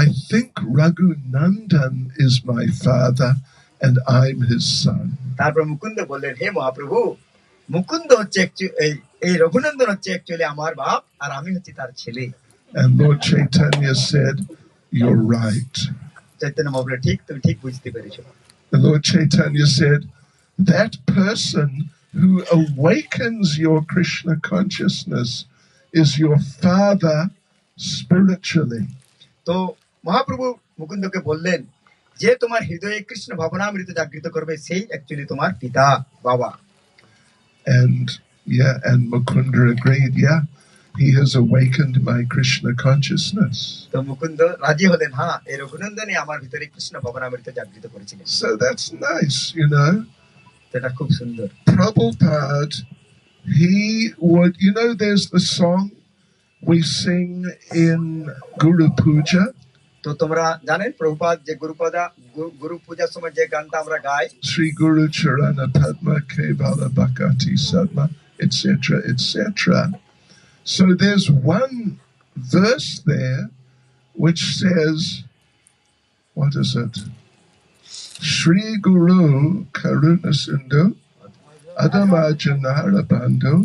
I think Raghunandan is my father and I'm his son. তারপর মুকুন্দ বললেন, হে মহাপ্রভু, মুকুন্দ হচ্ছে এই রঘুনন্দন হচ্ছে অ্যাকচুয়ালি আমার বাপ আর আমি হচ্ছি তার ছেলে। And Lord Chaitanya said, you're right. Chaitanya Mahaprabhu, ঠিক, তুমি ঠিক বুঝতে পেরেছো। The Lord Chaitanya said, that person who awakens your Krishna consciousness is your father spiritually. তো মহাপ্রভু মুকুন্দকে বললেন, যে তোমার হৃদয়ে কৃষ্ণ ভাবনামৃত জাগৃত করবে সেই অ্যাকচুয়ালি তোমার পিতা, বাবা। And Mukunda agreed, he has awakened my Krishna consciousness. তো মুকুন্দ রাজি হলেন, হ্যাঁ, এই রঘুনন্দনই আমার ভিতরে কৃষ্ণ ভাবনামৃত জাগৃত করেছিলেন। So that's nice, you know. এটা খুব সুন্দর। Prabhupada, he would, you know, there's the song we sing in Guru Puja. তো তোমরা জানেন প্রভুপাদ যে গুরু পূজার সময় যে গানটা আমরা গাই, Sri Guru Charana Padma Kevala Bhakati Sadma, etc., etc. So there's one verse there which says, what is it? Sri Guru Karuna Sindhu Adamajanara Bandhu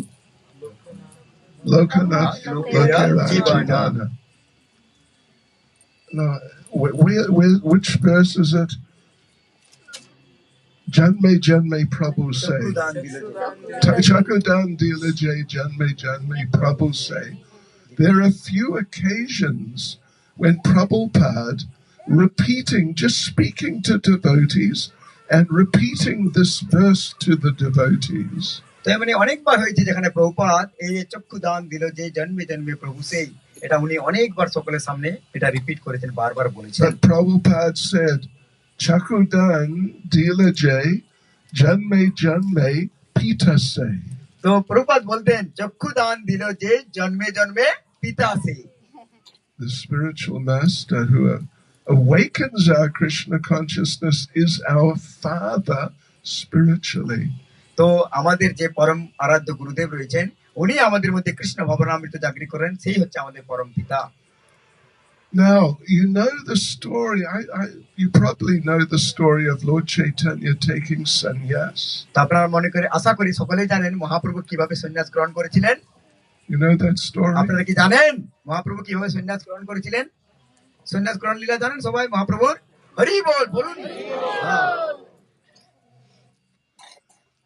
Lokanath Lokarajidana. No, which verse is it? Janme Janme Prabhu say. Chakudan Dila Jai Janme Prabhu say. There are few occasions when Prabhupada just speaking to devotees and repeating this verse to the devotees. তো মানে অনেকবার হয়েছে যেখানে প্রভুপাদ এই যে চক্ষু দান দিল যে জন্মে জন্মে প্রভু সেই, এটা উনি অনেকবার সকলের সামনে এটা রিপিট করেছেন, বারবার বলেছেন। But Prabhupada said, Chakudan dila jai janme janme pita say. তো প্রভুপাদ বলতেন, চক্ষু দান দিল যে জন্মে জন্মে পিতা সেই। The spiritual master who awakens our Krishna consciousness is our father spiritually. তো আমাদের যে পরম আরাধ্য গুরুদেব রয়েছেন, উনি আমাদের মধ্যে কৃষ্ণ ভাবনামৃত জাগৃত করেন, সেই হচ্ছে আমাদের পরম পিতা। Now, you know the story, you probably know the story of Lord Chaitanya taking sannyas. তো আপনারা মনে করে আশা করি সকলেই জানেন মহাপ্রভু কিভাবে সন্ন্যাস গ্রহণ করেছিলেন। You know that story? আপনারা কি জানেন মহাপ্রভু কিভাবে সন্ন্যাস গ্রহণ করেছিলেন? সন্ন্যাস গ্রহণ লীলা জানেন সবাই মহাপ্রভুর? হরি বল, বলুন।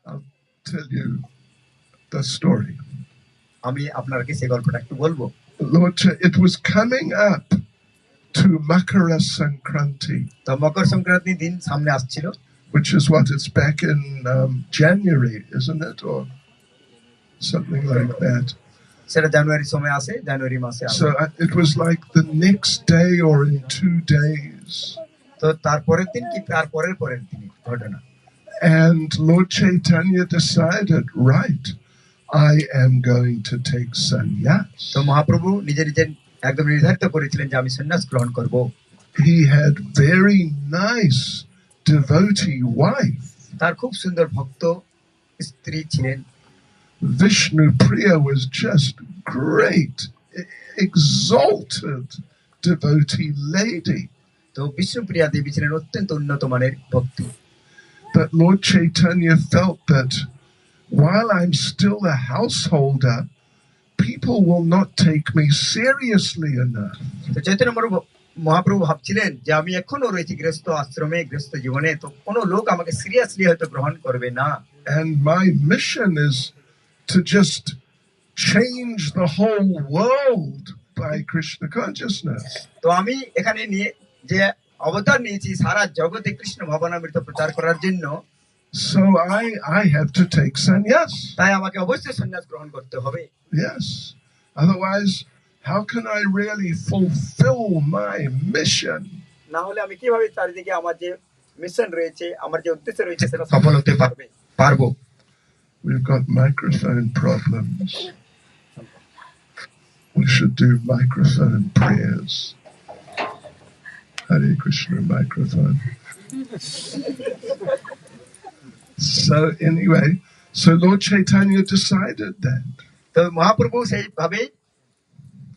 I'll tell you the story. আমি আপনাকে সেই গল্পটা একটু বলবো। It was coming up to Makara Sankranti. তো মকর সংক্রান্তি দিন সামনে আসছিল, which is what, it's back in January, isn't it, or something like that. সেটা জানুয়ারির সময় আসে, জানুয়ারি মাসে আসে। So it was like the next day or in 2 days. তো তারপরের দিন কি তারপরের দিন ঘটনা। And Lord Chaitanya decided, right, I am going to take sannyas. তো মহাপ্রভু নিজে একদম নির্ধারিত করেছিলেন যে আমি সন্ন্যাস গ্রহণ করব। He had very nice devotee wife. তার খুব সুন্দর ভক্ত স্ত্রী ছিলেন। Vishnu Priya was just great, exalted devotee lady. তো বিষ্ণুপ্রিয়া দেবী ছিলেন অত্যন্ত উন্নত মানের ভক্তি। But Lord Chaitanya felt that while I'm still a householder, people will not take me seriously enough. তো চৈতন্য মহাপ্রভু ভাবছিলেন যে আমি এখনো রয়েছি গৃহস্থ আশ্রমে, গৃহস্থ জীবনে, তো কোনো লোক আমাকে সিরিয়াসলি হয়তো গ্রহণ করবে না। And my mission is to just change the whole world by Krishna consciousness. তো আমি এখানে নিয়ে যে অবতার নিয়েছি সারা জগতে কৃষ্ণ ভাবনামৃত প্রচার করার জন্য, So I have to take sannyas. তাই আমাকে অবশ্যই সন্ন্যাস গ্রহণ করতে হবে। Yes. Otherwise, how can I really fulfill my mission? না হলে আমি কিভাবে চারিদিকে আমার যে মিশন রয়েছে, আমার যে উদ্দেশ্য রয়েছে সেটা সফল হতে পারবো। We've got microphone problems. We should do microphone prayers. Hare Krishna microphone. So anyway, so Lord Chaitanya decided that. তো মহাপ্রভু সেইভাবে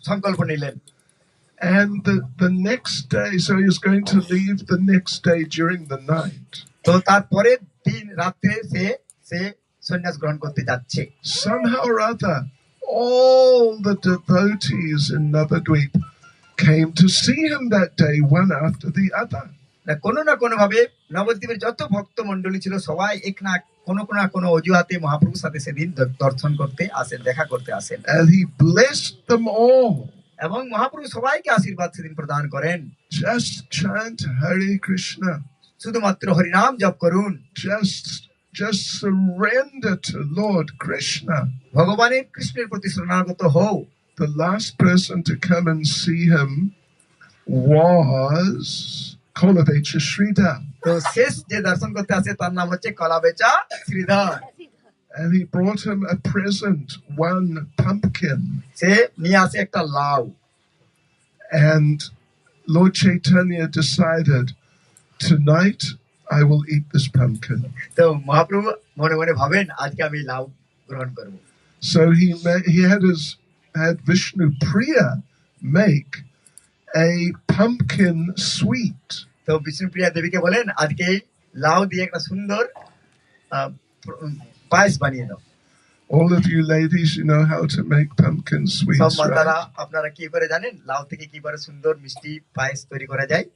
সংকল্প নিলেন। And the next day, so he was going to leave the next day during the night. তো তারপরে দিন রাতে সে সন্ন্যাস গ্রহণ করতে যাচ্ছে। Somehow or other, all the devotees in Navadvip came to see him that day, one after the other. কোনো না কোনো ভাবে নবদ্বীপের যত ভক্ত মন্ডলী ছিল সবাই এক না কোনো অজুহাতে মহাপ্রভুর সাথে সেদিন দর্শন করতে আসেন, দেখা করতে আসেন। And he blessed them all. এবং মহাপ্রভু সবাইকে আশীর্বাদ সেদিন প্রদান করেন। Just chant Hare Krishna. শুধুমাত্র হরিনাম জপ করুন। Just surrender to Lord Krishna. ভগবানের কৃষ্ণের প্রতি শরণাগত হও। The last person to come and see him was Kolavecha Sridhar. তো শেষ যে দর্শন করতে আসে তার নাম হচ্ছে কলাবেচা Sridhar. And he brought him a present, one pumpkin. সে নিয়ে আসে একটা লাউ। And Lord Chaitanya decided, tonight I will eat this pumpkin. তো মহাপ্রভু মনে মনে ভাবেন আজকে আমি লাউ গ্রহণ করব। So he had Vishnu Priya make a pumpkin sweet. তো বিষ্ণুপ্রিয়া দেবীকে বলেন আজকে লাউ দিয়ে একটা সুন্দর পায়েস বানিয়ে দাও। All of you ladies, you know how to make pumpkin sweets, সব মাতারা right? আপনারা কি করে জানেন লাউ থেকে কি করে সুন্দর মিষ্টি পায়েস তৈরি করা যায়?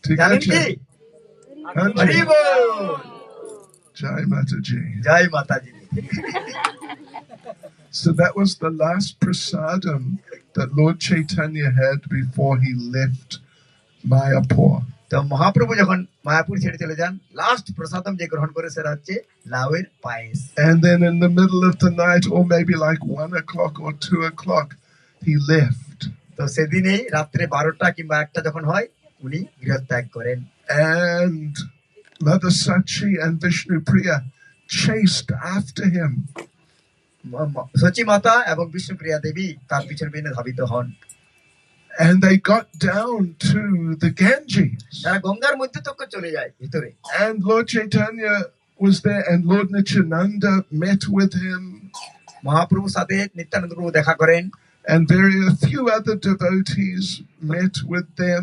ঠিক জানেন আছে? কি? হরি বল। Jai Mataji. Joy Mataji. So that was the last prasadam that Lord Chaitanya had before he left Mayapur. তো মহাপ্রভু যখন মায়াপুর ছেড়ে চলে যান লাস্ট প্রসাদম যে গ্রহণ করে সেটা হচ্ছে লাউয়ের পায়েস। And then in the middle of the night, or maybe like 1 o'clock or 2 o'clock, he left. তো সেদিনেই রাত্রে 12টা কিংবা 1টা যখন হয় উনি গৃহত্যাগ করেন। And Mother Sachi and Vishnu Priya chased after him. Sachi মাতা এবং বিষ্ণুপ্রিয়া দেবী তার পিছনে পিছনে ধাবিত হন। And they got down to the Ganges. তারা গঙ্গার মধ্যে তক চলে যায় ভিতরে। And Lord Chaitanya was there, and Lord Nityananda met with him. মহাপ্রভুর সাথে নিত্যানন্দ প্রভু দেখা করেন। And a few other devotees met with them.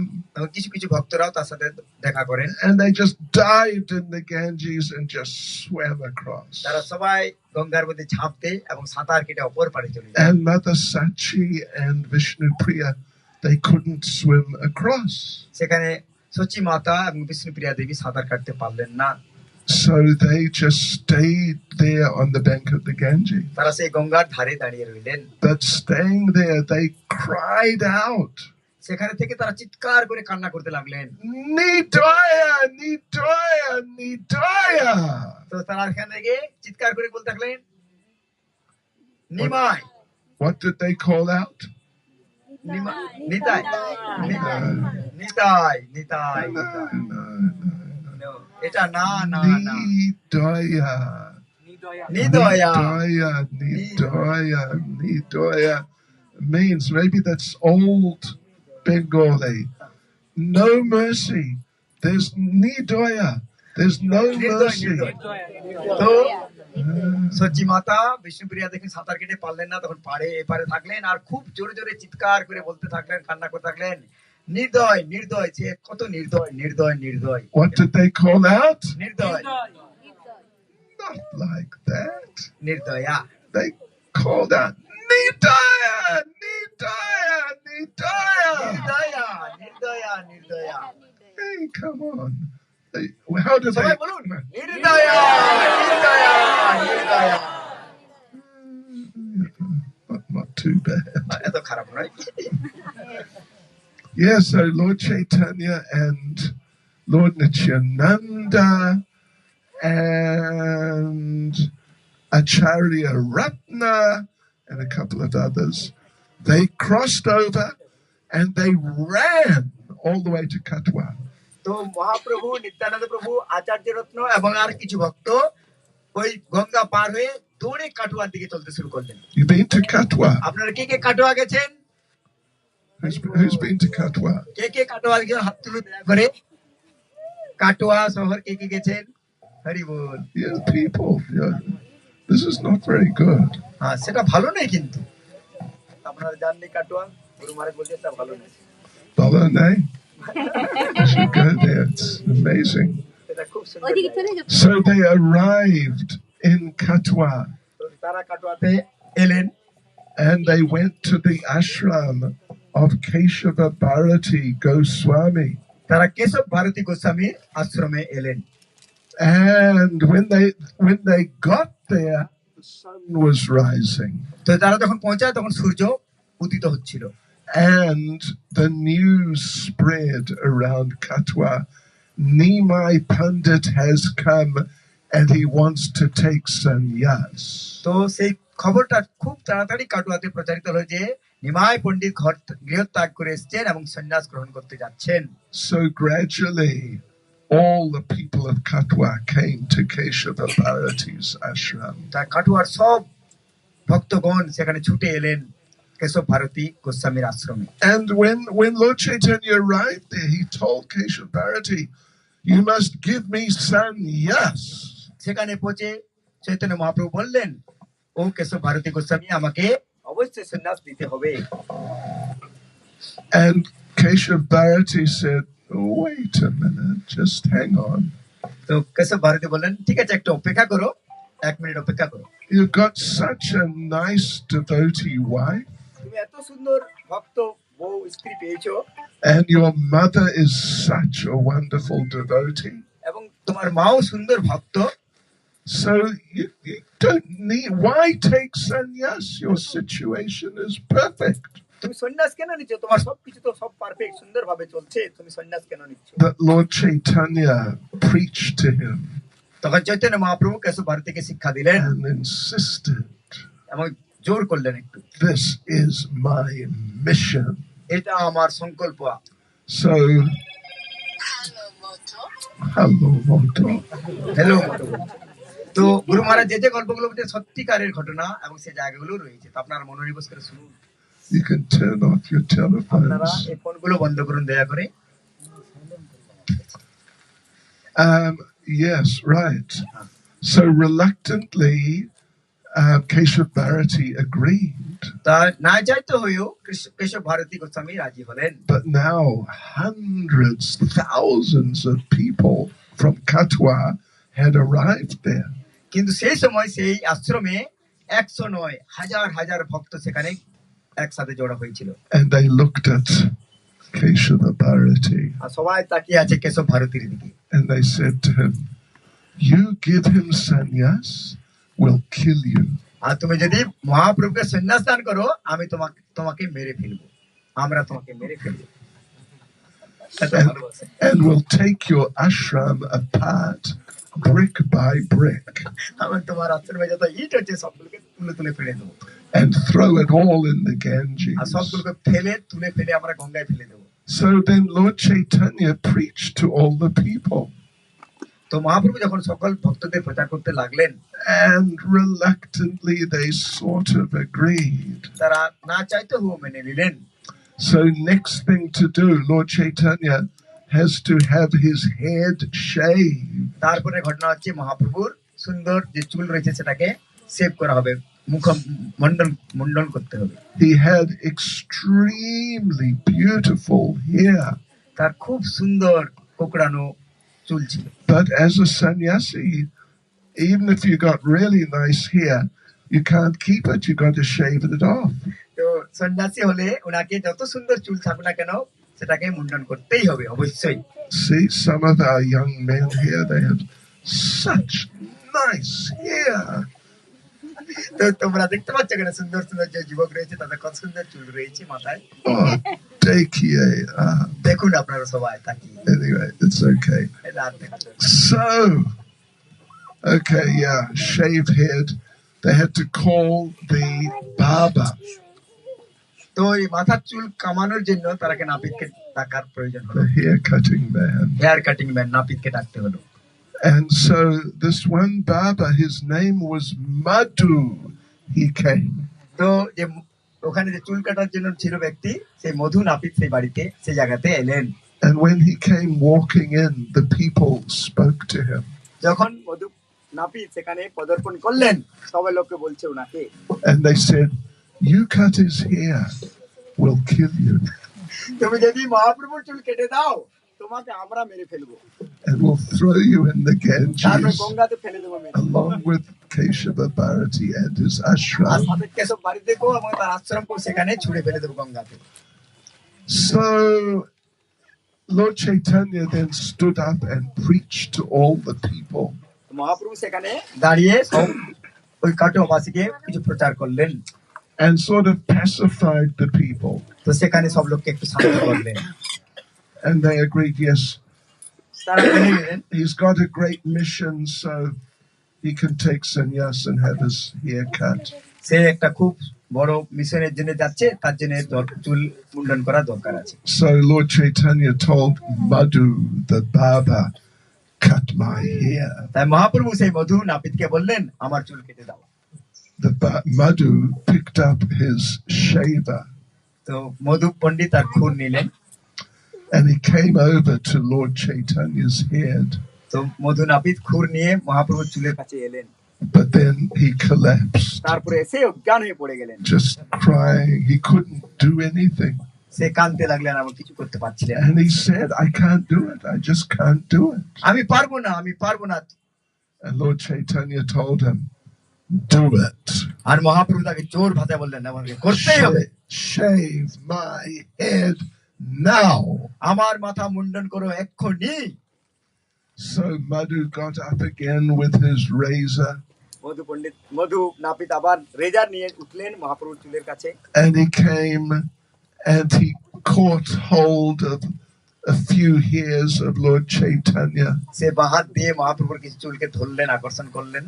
কিছু কিছু ভক্তরাও তার সাথে দেখা করেন। And they just dived in the Ganges and just swam across. তারা সবাই গঙ্গার মধ্যে ঝাঁপ দেয় এবং সাঁতার কেটে অপর পারে চলে যায়। And Mother Sachi and Vishnu Priya, they couldn't swim across. সেখানে সচি মাতা এবং বিষ্ণুপ্রিয়া দেবী সাঁতার কাটতে পারলেন না। So they just stayed there on the bank of the Ganges. তারা সেই গঙ্গার ধারে দাঁড়িয়ে রইলেন। But staying there, they cried out, সেখানে থেকে তারা চিৎকার করে কান্না করতে লাগলেন। Nidaya, Nidaya, Nidaya. তো তারা এখান থেকে চিৎকার করে বলতে লাগলেন Nimai. What did they call out? Nitai Nitai Nitai No. এটা না না না Nidaya. নিদয়া Nidaya means, maybe that's old Bengali. No mercy. There's Nidaya. There's no mercy. তো সচি মাতা বিষ্ণুপ্রিয়া দেখে সাঁতার কেটে পারলেন না, তখন পাড়ে এপারে থাকলেন আর খুব জোরে জোরে চিৎকার করে বলতে থাকলেন, কান্না করতে থাকলেন নির্দয় নির্দয়, সে কত নির্দয় নির্দয় নির্দয়। What did they call out? নির্দয়। Not like that. নির্দয়া। They called out, Nidaya, Nidaya, Nidaya. নির্দয়া নির্দয়া নির্দয়া। Hey, come on. How do সবাই they? বলুন নির্দয়া নির্দয়া নির্দয়া। Not too bad. এত খারাপ নয়। Yeah, so Lord Chaitanya and Lord Nityananda and Acharya Ratna and a couple of others, they crossed over and they ran all the way to Katwa. তো মহাপ্রভু নিত্যানন্দ প্রভু আচার্য রত্ন এবং আর কিছু ভক্ত ওই গঙ্গা পার হয়ে দৌড়ে কাটুয়ার দিকে চলতে শুরু করলেন। You been to Katwa? আপনারা কে কে কাটুয়া গেছেন? Who's been to Katwa? কে কে কাটুয়া গিয়ে হাত তুলে দয়া করে। কাটুয়া শহর কে কে গেছেন? হরি বল। Yeah, people. Yeah. This is not very good. হ্যাঁ, সেটা ভালো নয় কিন্তু। আপনারা জাননি কাটুয়া? গুরু মহারাজ বলছে এটা ভালো নয়। Bala nay. You should go there. It's amazing. এটা খুব সুন্দর। So they arrived in Katwa তারা কাটুয়াতে এলেন and they went to the ashram of Keshava Bharati Goswami. তারা কেশব ভারতী গোস্বামীর আশ্রমে এলেন। And when they got there, the sun was rising. তো তারা যখন পৌঁছায় তখন সূর্য উদিত হচ্ছিল। And the news spread around Katwa. Nimai Pandit has come and he wants to take sannyas. তো সেই খবরটা খুব তাড়াতাড়ি কাটুয়াতে প্রচারিত হলো যে নিমাই পণ্ডিত গৃহত্যাগ করে এসেছেন এবং সন্ন্যাস গ্রহণ করতে যাচ্ছেন। So gradually, all the people of Katwa came to Keshava Bharati's ashram. তা কাটুয়ার সব ভক্তগণ সেখানে ছুটে এলেন কেশব ভারতী গোস্বামীর আশ্রমে। And when Lord Chaitanya arrived there, he told Keshava Bharati, "You must give me sannyas." সেখানে পৌঁছে চৈতন্য মহাপ্রভু বললেন, ও কেশব ভারতী গোস্বামী, আমাকে অবশ্যই সন্ন্যাস দিতে হবে। And Keshava Bharati said, "Wait a minute, just hang on. তো কেশব ভারতী বললেন, ঠিক আছে, একটু অপেক্ষা করো, 1 মিনিট অপেক্ষা করো। You've got such a nice devotee wife, তুমি এত সুন্দর ভক্ত বউ স্ত্রী পেয়েছো, and your mother is such a wonderful devotee. এবং তোমার মাও সুন্দর ভক্ত। So you don't need, why take sannyas? Your situation is perfect." তুমি সন্ন্যাস কেন নিচ্ছ? তোমার সবকিছু তো সব পারফেক্ট সুন্দর ভাবে চলছে, তুমি সন্ন্যাস কেন নিচ্ছ? But Lord Chaitanya preached to him তখন চৈতন্য মহাপ্রভু কেশব ভারতীকে শিক্ষা দিলেন and insisted, এবং জোর করলেন একটু, "This is my mission." এটা আমার সংকল্প। So, hello, Moto. হ্যালো। তো গুরু মহারাজ যে যে গল্পগুলো বলতে সত্যিকারের ঘটনা এবং সেই জায়গাগুলো রয়েছে, তো আপনারা মনোনিবেশ করে শুনুন। You can turn off your আপনারা telephones. এই ফোনগুলো বন্ধ করুন দয়া করে। Yes, right. So reluctantly, Keshav Bharati agreed. তা না চাইতে হয়েও কেশব ভারতী গোস্বামী রাজি হলেন। But now hundreds, thousands of people from Katwa had arrived there. কিন্তু সেই সময় সেই আশ্রমে 100 নয়, হাজার হাজার ভক্ত সেখানে একসাথে জড়ো হয়েছিল। And they looked at Keshav Bharati আর সবাই তাকিয়ে আছে কেশব ভারতীর দিকে। and they said to him, "You give him sannyas, we'll kill you." আর তুমি যদি মহাপ্রভুকে সন্ন্যাস দান করো, আমি তোমাকে মেরে ফেলবো, আমরা তোমাকে মেরে ফেলবো। And we'll take your ashram apart brick by brick আমি তোমার আশ্রমে যত ইট আছে সবগুলোকে তুলে তুলে ফেলে দেবো, and throw it all in the R Ganges. সবগুলোকে তুলে ফেলে আমরা গঙ্গায় ফেলে দেবো। So then Lord Chaitanya preached to all the people, তো মহাপ্রভু যখন সকল ভক্তদের প্রচার করতে লাগলেন, and reluctantly they sort of agreed. তারা না চাইতে হুও মেনে নিলেন। So next thing to do, Lord Chaitanya has to have his head shaved. তারপরে ঘটনা হচ্ছে মহাপ্রভুর সুন্দর যে চুল রয়েছে সেটাকে সেভ করা হবে, মুখ মন্ডন করতে হবে। He had extremely beautiful hair, তার খুব সুন্দর কোকড়ানো চুল ছিল। but as a sannyasi, even if you got really nice hair, you can't keep it. You got to shave it off. তো সন্ন্যাসী হলে ওনাকে যত সুন্দর চুল থাকুক না কেন সেটাকে মুন্ডন করতেই হবে অবশ্যই। See, some of our young men here, they have such nice hair. তো তোমরা দেখতে পাচ্ছ কেন সুন্দর সুন্দর যে যুবক রয়েছে তাদের কত সুন্দর চুল রয়েছে মাথায়। Oh, Dekia. দেখুন আপনারা সবাই তাকিয়ে। Anyway, it's okay. এটা আর দেখা যাবে না। So, okay, yeah, shaved head. They had to call the barber. তো এই মাথার চুল কামানোর জন্য তারাকে নাপিতকে ডাকার প্রয়োজন হলো। The hair cutting man. Hair cutting man নাপিতকে ডাকতে হলো। And so this one barber, his name was Madhu. He came. তো যে ওখানে যে চুল কাটার জন্য ছিল ব্যক্তি সেই মধু নাপিত সেই বাড়িতে সেই জায়গাতে এলেন। And when he came walking in, the people spoke to him. যখন মধু নাপিত সেখানে পদার্পণ করলেন সবাই লোককে বলছে ওনাকে, And they said, "You cut his hair, we'll kill you. তুমি যদি মহাপ্রভুর চুল কেটে দাও তোমাকে আমরা মেরে ফেলবো, And we'll throw you in the তারপরে Ganges গঙ্গাতে ফেলে দেবো মেরে, along with Keshava Bharati and his R ashram." সাথে কেশব বাড়ি দেখো এবং তার আশ্রমকে সেখানে ছুড়ে ফেলে দেবো গঙ্গাতে। So Lord Chaitanya then stood up and preached to all the people. Mahaprabhu সেখানে দাঁড়িয়ে সব ওই কাটোবাসীকে কিছু প্রচার করলেন And sort of pacified the people. তো সেখানে সব লোককে একটু শান্ত করলেন। And they agreed, yes, তারা মেনে নিলেন he's got a great mission, so he can take sannyas and have his hair cut. সে একটা খুব বড় মিশনের জন্য যাচ্ছে, তার জন্য চুল মুন্ডন করা দরকার আছে। So Lord Chaitanya told Madhu, the barber, cut my hair. তাই মহাপ্রভু সেই মধু নাপিতকে বললেন আমার চুল কেটে দাও। Madhu picked up his shaver তো মধু পণ্ডিত তার খুর নিলেন, and he came over to Lord Chaitanya's head. তো মধু নাপিত খুর নিয়ে মহাপ্রভুর চুলের কাছে এলেন, But then he collapsed, তারপরে এসে অজ্ঞান হয়ে পড়ে গেলেন, just crying. He couldn't do anything. সে কাঁদতে লাগলেন, আমি কিছু করতে পারছিলেন না। And he said, "I can't do it. I just can't do it." আমি পারবো না, আমি পারবো না। And Lord Chaitanya told him, "Do it. আর মহাপ্রভু তাকে জোর ভাষায় বললেন আমাকে করতেই হবে, Shave my head now." আমার মাথা মুন্ডন করো এক্ষুনি। So Madhu got up again with his razor, মধু নাপিত আবার রেজার নিয়ে উঠলেন মহাপ্রভুর চুলের কাছে, and he came and he caught hold of a few hairs of Lord Chaitanya, সে বাহাত দিয়ে মহাপ্রভুর কিছু চুলকে ধরলেন, আকর্ষণ করলেন,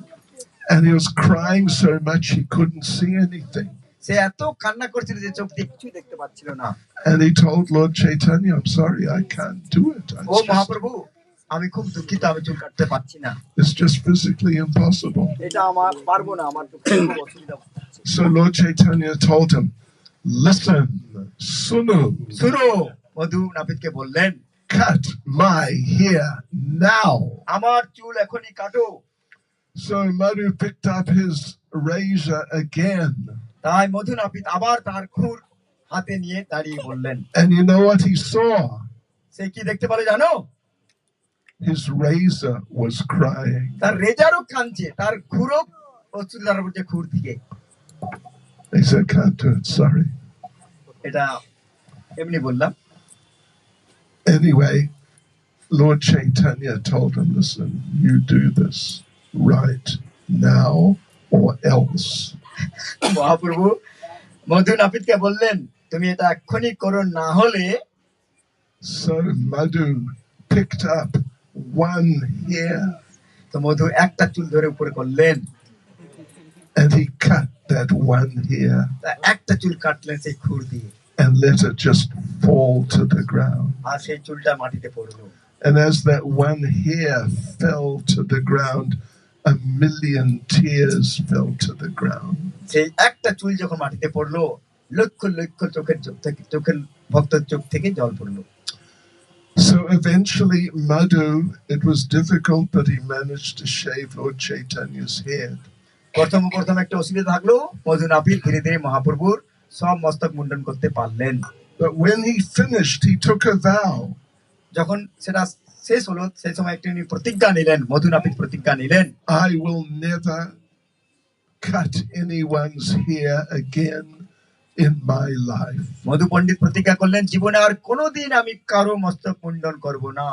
and he was crying so much he couldn't see anything. সে এত কান্না করছিল যে চোখ দিয়ে কিছুই দেখতে পাচ্ছিল না। And he told Lord Chaitanya, "I'm sorry, I can't do it. ও মহাপ্রভু আমি খুব দুঃখিত, আমি চুল কাটতে পারছি না, It's just physically impossible." এটা আমার পারবো না, আমার তো খুব অসুবিধা হচ্ছে। So Lord Chaitanya told him, "Listen, Sunu, শুনো, মধু নাপিতকে বললেন cut my hair now." আমার চুল এখনই কাটো। So Madhu picked up his razor again. তাই মধু নাপিত আবার তার খুর হাতে নিয়ে দাঁড়িয়ে বললেন, And you know what he saw? সে কি দেখতে পারে জানো? His razor was crying. তার রেজারও কাঁদছে, তার খুরও অসুবিধার উপর যে খুর থেকে। He said, "Can't do it, sorry." এটা এমনি বললাম। Anyway, Lord Chaitanya told him, "Listen, you do this right now or else." Mahaprabhu মধু নাপিতকে বললেন তুমি এটা এক্ষুনি করো, না হলে। So Madhu picked up one hair তো মধু একটা চুল ধরে উপরে করলেন, and he cut that one hair তা একটা চুল কাটলেন সেই খুর দিয়ে, and let it just fall to the ground. আর সেই চুলটা মাটিতে পড়লো। And as that one hair fell to the ground, 1,000,000 tears fell to the ground. সেই একটা চুল যখন মাটিতে পড়লো লক্ষ লক্ষ চোখের ভক্তের চোখ থেকে জল পড়লো। So eventually Madhu, it was difficult, but he managed to shave Lord Chaitanya's head. প্রথম একটা অসুবিধা থাকলো, মধু নাপিত ধীরে ধীরে মহাপ্রভুর সব মস্তক মুন্ডন করতে পারলেন। But when he finished, he took a vow. যখন সেটা শেষ হলো সেই সময় একটি প্রতিজ্ঞা নিলেন, মধু নাপিত প্রতিজ্ঞা নিলেন, "I will never cut anyone's hair again in my life." মধু পণ্ডিত প্রতিজ্ঞা করলেন জীবনে আর কোনোদিন আমি কারো মস্তক মুন্ডন করব না।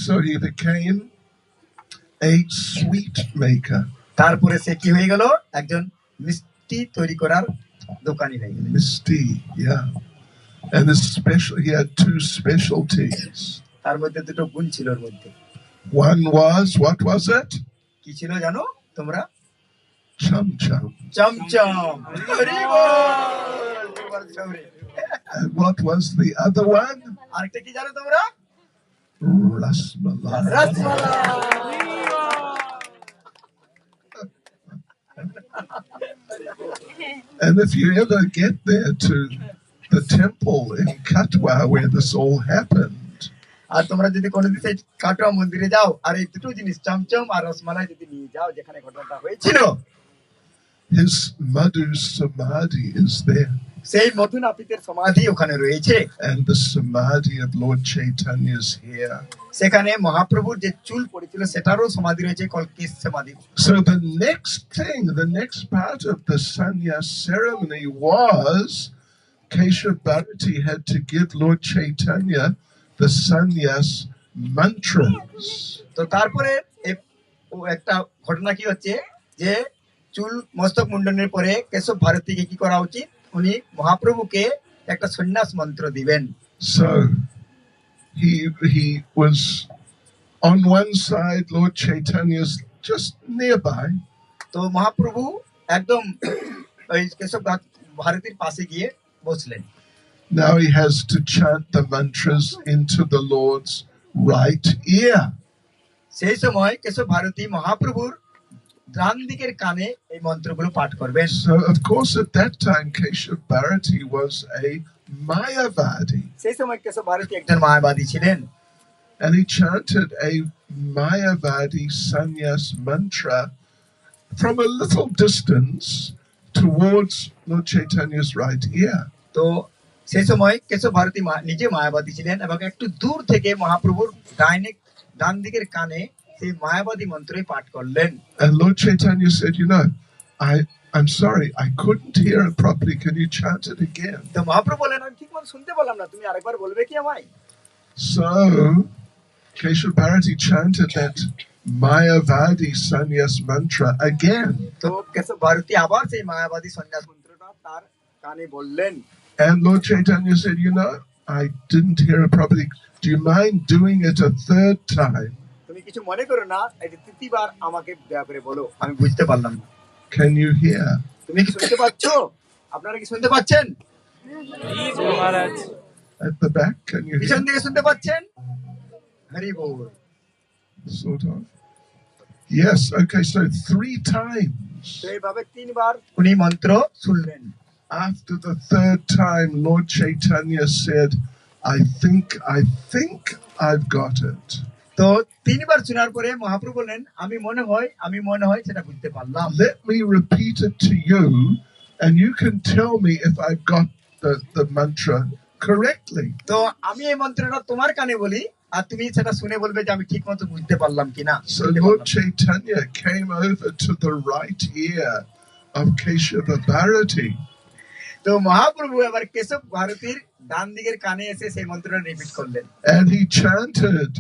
So he became a sweet maker. তারপরে সে কি হয়ে গেল, একজন মিষ্টি তৈরি করার দোকানি হয়ে গেল। Misty, yeah. And he had two specialties. তার মধ্যে দুটো গুণ ছিল ওর মধ্যে। One was, what was it? কি ছিল জানো তোমরা? Chum chum. Chamcham. And what was the other one? আরেকটা কি জানো তোমরা? Rasmalai. Rasmalai. And if you ever get there to the temple in Katwa where this all happened, আর তোমরা যদি কোনোদিন সেই কাটোয়া মন্দিরে যাও আর এই দুটো জিনিস চমচম আর রসমালাই যদি নিয়ে যাও যেখানে ঘটনাটা হয়েছিল, his Madhu Samadhi is there. সেই মধু নাপিতের সমাধি ওখানে রয়েছে। And the Samadhi of Lord Chaitanya is here. সেখানে মহাপ্রভুর যে চুল পড়েছিল সেটারও সমাধি রয়েছে, কলকেশ সমাধি। So the next part of the sannyas ceremony was Keshav Bharati had to give Lord Chaitanya the sannyas mantras. তো তারপরে একটা ঘটনা কি হচ্ছে যে চুল মস্তক মুন্ডনের পরে কেশব ভারতীকে কি করা উচিত, উনি মহাপ্রভুকে একটা সন্ন্যাস মন্ত্র দিবেন। So he was on one side, Lord Chaitanya's just nearby. তো মহাপ্রভু একদম ওই কেশব ভারতীর পাশে গিয়ে বসলেন। Now he has to chant the mantras into the Lord's right ear. সেই সময় কেশব ভারতী মহাপ্রভুর ডান দিকের কানে এই মন্ত্রগুলো পাঠ করবেন। So of course at that time Keshav Bharati was a Mayavadi. সেই সময় কেশব ভারতী একজন মায়াবাদী ছিলেন। And he chanted a Mayavadi sannyas mantra from a little distance towards Lord Chaitanya's right ear. তো সেই সময় কেশব ভারতী নিজে মায়াবাদী ছিলেন এবং একটু দূর থেকে মহাপ্রভুর ডান দিকের কানে সেই মায়াবাদী মন্ত্রই পাঠ করলেন। And Lord Chaitanya said, I'm sorry, I couldn't hear it properly. Can you chant it again? তো মহাপ্রভু বলেন, আমি ঠিকমতো শুনতে পেলাম না, তুমি আরেকবার বলবে কি আমায়? So Keshav Bharati chanted that Mayavadi sannyas mantra again. তো কেশব ভারতী আবার সেই মায়াবাদী সন্ন্যাস মন্ত্রটা তার কানে বললেন। And Lord Chaitanya said, I didn't hear it properly. Do you mind doing it a third time? তুমি কিছু মনে করো না, এটা তৃতীয়বার আমাকে দয়া করে বলো, আমি বুঝতে পারলাম না। Can you hear? তুমি কি শুনতে পাচ্ছো? আপনারা কি শুনতে পাচ্ছেন? At the back, can you পিছন hear? দিকে শুনতে পাচ্ছেন? হরি বল। Sort of. Yes, okay, so 3 times. তো এইভাবে 3 বার উনি মন্ত্র শুনলেন। After the third time, Lord Chaitanya said, I think I've got it. তো 3 বার শোনার পরে মহাপ্রভু বললেন, আমি মনে হয় সেটা বুঝতে পারলাম। Let me repeat it to you, and you can tell me if I've got the mantra correctly. তো আমি এই মন্ত্রটা তোমার কানে বলি আর তুমি সেটা শুনে বলবে যে আমি ঠিকমতো বুঝতে পারলাম কিনা। So Lord Chaitanya came over to the right ear of Keshava Bharati. তো মহাপ্রভু এবার কেশব ভারতীর ডান দিকের কানে এসে সেই মন্ত্রটা রিপিট করলেন। And he chanted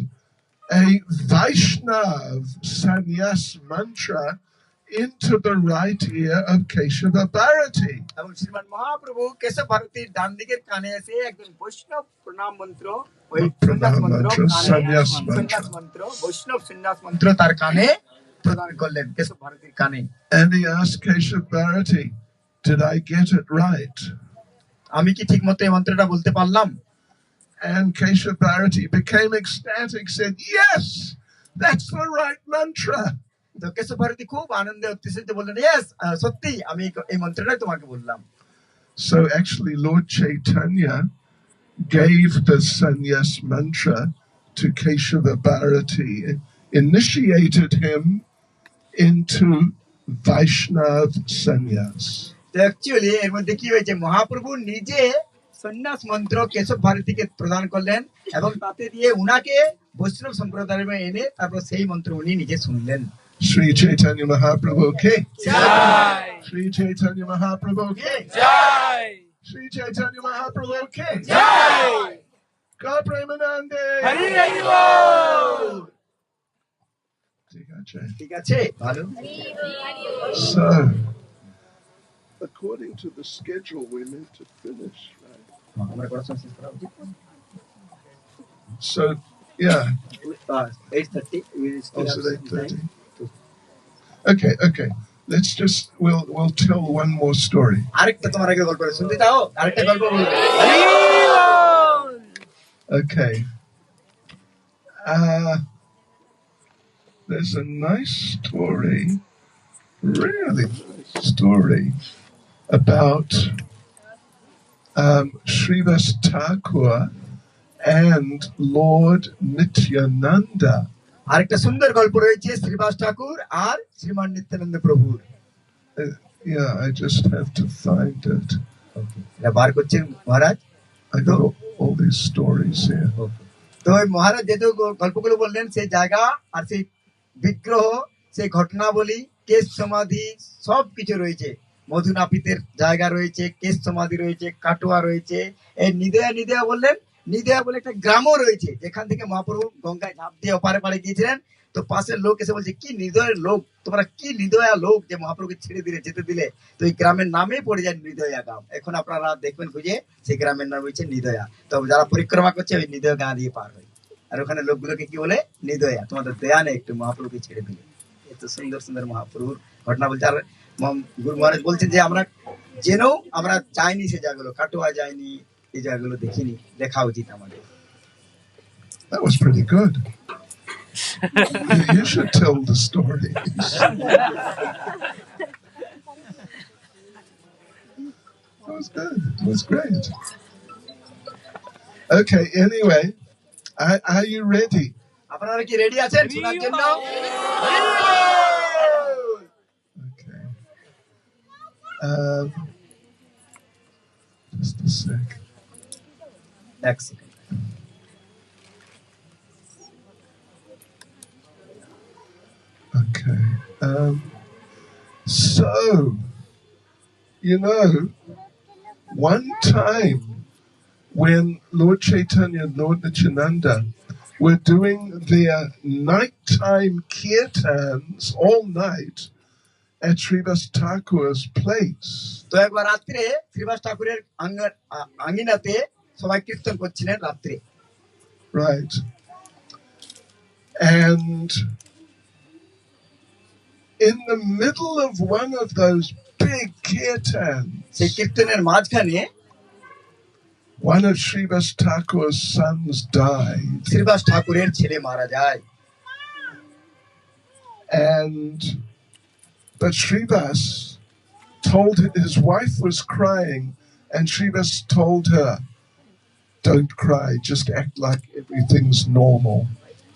a Vaishnav sannyas mantra into the right ear of Keshava Bharati. এবং শ্রীমান মহাপ্রভু কেশব ভারতীর ডান দিকের কানে এসে একজন বৈষ্ণব প্রণাম মন্ত্র, ওই সন্ন্যাস মন্ত্র বৈষ্ণব সন্ন্যাস মন্ত্র তার কানে প্রদান করলেন, কেশব ভারতীর কানে। And he asked Keshav Bharati, did I get it right? আমি কি ঠিকমতো এই মন্ত্রটা বলতে পারলাম? And Keshav Bharati became ecstatic, said, yes, that's the right mantra. তো কেশব ভারতী খুব আনন্দে উত্তেজিত বললেন, ইয়েস, সত্যি আমি এই মন্ত্রটাই তোমাকে বললাম। So actually Lord Chaitanya gave the sannyas mantra to Keshava Bharati, initiated him into Vaishnav sannyas. তো অ্যাকচুয়ালি এর মধ্যে কি হয়েছে, মহাপ্রভু নিজে সন্ন্যাস মন্ত্র কেশব ভারতীকে প্রদান করলেন এবং তাতে দিয়ে উনাকে বৈষ্ণব সম্প্রদায়ে এনে তারপর সেই মন্ত্র উনি নিজে শুনলেন। Sri Chaitanya Mahaprabhu ki জয়, Sri Chaitanya Mahaprabhu ki জয়, Sri Chaitanya Mahaprabhu ki জয়, Ka Premanande হরি হরি বল। ঠিক আছে ভালো So, according to the schedule, we're meant to finish, right? আমরা পড়াশোনা শেষ করা উচিত So, yeah. 8:30 we still Also have some 8:30. time. Okay. We'll tell one more story. আরেকটা তোমার আগে গল্প শুনতে দাও আরেকটা গল্প বলবো Okay. There's a nice story, really nice story about Srivas Thakur and Lord Nityananda. আরেকটা সুন্দর গল্প রয়েছে শ্রীবাস ঠাকুর আর শ্রীমান নিত্যানন্দ প্রভুর Yeah, I just have to find it. এটা বার করছেন মহারাজ I got all these stories here. তো ওই মহারাজ যেহেতু গল্পগুলো বললেন সেই জায়গা আর সেই বিগ্রহ সেই ঘটনাবলী কেশ সমাধি সব কিছু রয়েছে মধু নাপিতের জায়গা রয়েছে কেশ সমাধি রয়েছে কাটোয়া রয়েছে এই নিদয়া বললেন নিদয়া বলে একটা গ্রামও রয়েছে যেখান থেকে মহাপ্রভু গঙ্গায় ঝাঁপ দিয়ে ওপারে পারে গিয়েছিলেন তো পাশের লোক এসে বলছে কি নিদয়ের লোক তোমরা কি নিদয়া লোক যে মহাপ্রভুকে ছেড়ে দিলে যেতে দিলে তো এই গ্রামের নামে পড়ে যায় নিদয়া গ্রাম এখন আপনারা দেখবেন খুঁজে সেই গ্রামের নাম হচ্ছে নিদয়া তো যারা পরিক্রমা করছে ওই নিদয়া গাঁ দিয়ে পার হয় আর ওখানে লোকগুলোকে কি বলে নিদয়া তোমাদের দয়া নেই একটু মহাপ্রভুকে ছেড়ে দিলে এত সুন্দর সুন্দর মহাপ্রভুর ঘটনা বলছে আর গুরু মহারাজ বলছেন যে আমরা জেনেও আমরা যাইনি সে জায়গাগুলো কাটোয়া যাইনি এই জায়গাগুলো দেখিনি দেখা উচিত আমাদের That was pretty good. You should tell the stories. That was good. It was great. Okay, anyway, are you ready? আপনারা কি রেডি আছেন শোনার জন্য Okay. Just a sec. এক second Okay. So, you know, one time when Lord Chaitanya and Lord Nityananda were doing their nighttime kirtans all night at Srivas Thakur's place. তো একবার রাত্রে শ্রীবাস ঠাকুরের আঙ্গিনাতে সবাই কীর্তন করছিলেন রাত্রে Right. And in the middle of one of those big kirtans, সেই কীর্তনের মাঝখানে one of Srivas Thakur's sons died. Srivas ঠাকুরের ছেলে মারা যায় But Srivas told his wife was crying, and Srivas told her, "Don't cry, just act like everything's normal."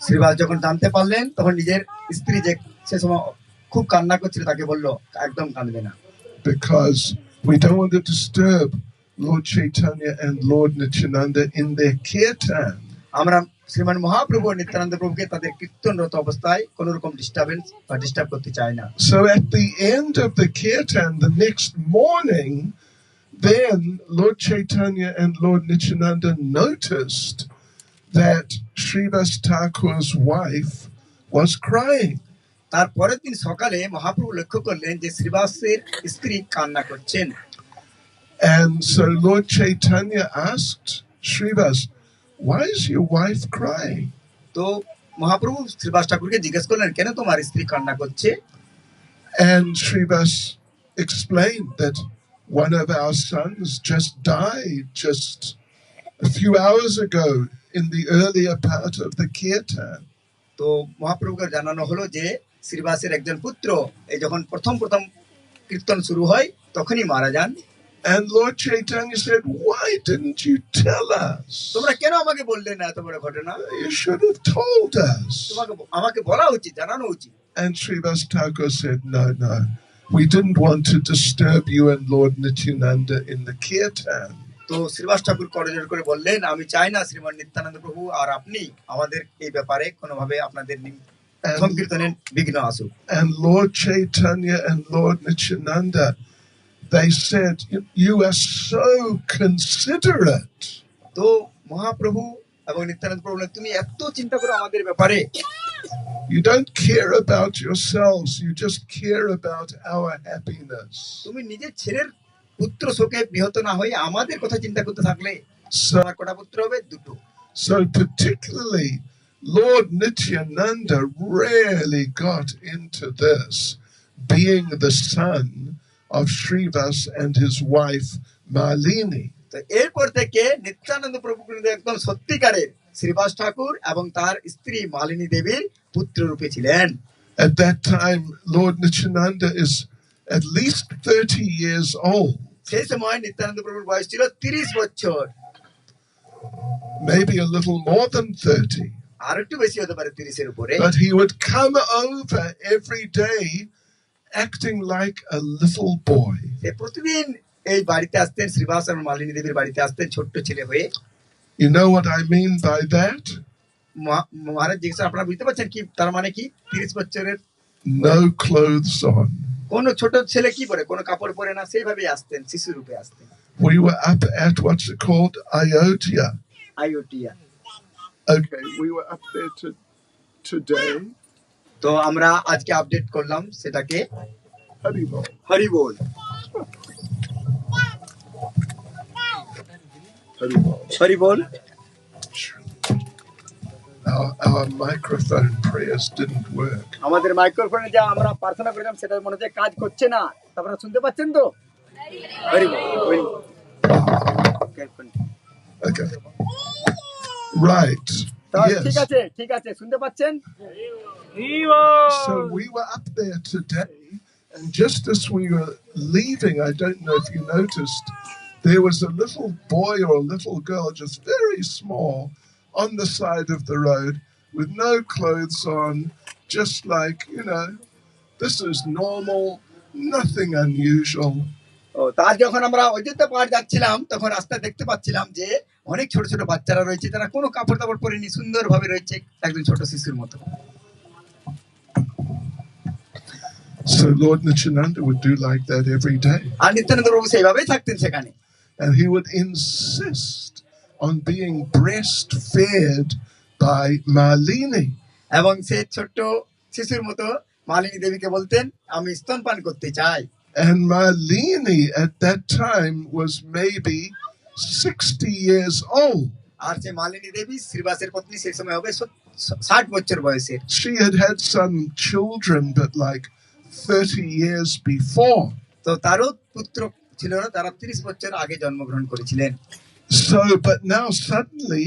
Srivas যখন জানতে পারলেন তখন নিজের স্ত্রী যে সে সময় খুব কান্না করছিল তাকে বললো একদম কাঁদবে না Because we don't want to disturb Lord Chaitanya and Lord Nityananda in their kirtan. আমরা শ্রীমান মহাপ্রভু নিত্যানন্দ প্রভুকে তাদের কীর্তনরত অবস্থায় কোন রকম ডিস্টার্ব করতে চাই না So at the end of the kirtan, the next morning, then Lord Chaitanya and Lord Nityananda noticed that Srivas Thakur's wife was crying. তার পরের দিন সকালে মহাপ্রভু লক্ষ্য করলেন যে শ্রীবাসের স্ত্রী কান্না করছেন And so Lord Chaitanya asked Srivas, "Why is your wife crying?" তো মহাপ্রভু শ্রীবাস ঠাকুরকে জিজ্ঞেস করলেন কেন তোমার স্ত্রী কান্না করছে And Srivas explained that one of our sons just died just a few hours ago in the earlier part of the kirtan. তো মহাপ্রভুকে জানানো হলো যে শ্রীবাসের একজন পুত্র এই যখন প্রথম কীর্তন শুরু হয় তখনই মারা যান And Lord Chaitanya said, "Why didn't you tell us? তোমরা কেন আমাকে বললে না এত বড় ঘটনা You should have told us." আমাকে বলা উচিত জানানো উচিত And Srivas Thakur said, "No. We didn't want to disturb you and Lord Nityananda in the kirtan." তো শ্রীবাস ঠাকুর করজোড় করে বললেন আমি চাই না শ্রীমান নিত্যানন্দ প্রভু আর আপনি আমাদের এই ব্যাপারে কোনোভাবে আপনাদের সংকীর্তনের বিঘ্ন আসুক And Lord Chaitanya and Lord Nityananda, they said, "You are so considerate." তো মহাপ্রভু এবং নিত্যানন্দ প্রভু তুমি এত চিন্তা করো আমাদের ব্যাপারে You don't care about yourselves, you just care about our happiness. তুমি নিজের ছেলের পুত্র শোকে বিহত না হয়ে আমাদের কথা চিন্তা করতে থাকলে So, আমার কটা পুত্র হবে? দুটো। so particularly Lord Nityananda really got into this, being the son of Srivas and his wife Malini. তো এরপর থেকে নিত্যানন্দ প্রভু কিন্তু একদম সত্যিকারের শ্রীবাস ঠাকুর এবং তার স্ত্রী মালিনী দেবীর পুত্র রূপে ছিলেন। At that time, Lord Nityananda is at least 30 years old. সেই সময় নিত্যানন্দ প্রভুর বয়স ছিল 30 বছর, maybe a little more than 30. আর একটু বেশি হতে পারে 30 এর উপরে। But he would come over every day acting like a little boy. সে প্রতিদিন এই বাড়িতে আসতেন, শ্রীবাস এবং মালিনী দেবীর বাড়িতে আসতেন ছোট্ট ছেলে হয়ে। You know what I mean by that? মহারাজ জিজ্ঞাসা, আপনারা বুঝতে পারছেন কি তার মানে কি? 30 বছরের No clothes on. কোন ছোট ছেলে কি পরে, কোন কাপড় পরে না, সেইভাবেই আসতেন, শিশু রূপে আসতেন। We were up at what's it called? Ayodhya. আয়োটিয়া। Okay, we were up there today. তো আমরা আজকে আপডেট করলাম সেটাকে। Hari Bol. Hari ball. Hari Bol. Hari ball. Our microphone prayers didn't work. আমাদের মাইক্রোফোনে যা আমরা প্রার্থনা করলাম সেটা মনে হচ্ছে কাজ করছে না। আপনারা শুনতে পাচ্ছেন তো? হরি বল। Okay. Right. ঠিক Yes. আছে, ঠিক আছে, শুনতে পাচ্ছেন? So we were up there today, and just as we were leaving, I don't know if you noticed, there was a little boy or a little girl, just very small, on the side of the road with no clothes on, just like, this is normal, nothing unusual. তার যখন আমরা অযোধ্যা পাহাড় যাচ্ছিলাম তখন রাস্তায় দেখতে পাচ্ছিলাম যে অনেক ছোট ছোট বাচ্চারা রয়েছে, তারা কোনো কাপড় টাপড় পরেনি, সুন্দরভাবে রয়েছে একজন ছোট শিশুর মতো। So Lord Nityananda would do like that every day. আর নিত্যানন্দ প্রভু সেইভাবেই থাকতেন সেখানে। And he would insist on being breastfed by Malini. এবং সেই ছোট্ট শিশুর মতো মালিনী দেবীকে বলতেন, আমি স্তনপান করতে চাই। And Malini at that time was maybe 60 years old. আর যে মালিনী দেবী শ্রীবাসের পত্নী সেই সময় হবে 60 বছর বয়সের। She had had some children, but like 30 years before. তো তারও পুত্র ছিল না, তারা 30 বছর আগে জন্মগ্রহণ করেছিলেন। So, but now suddenly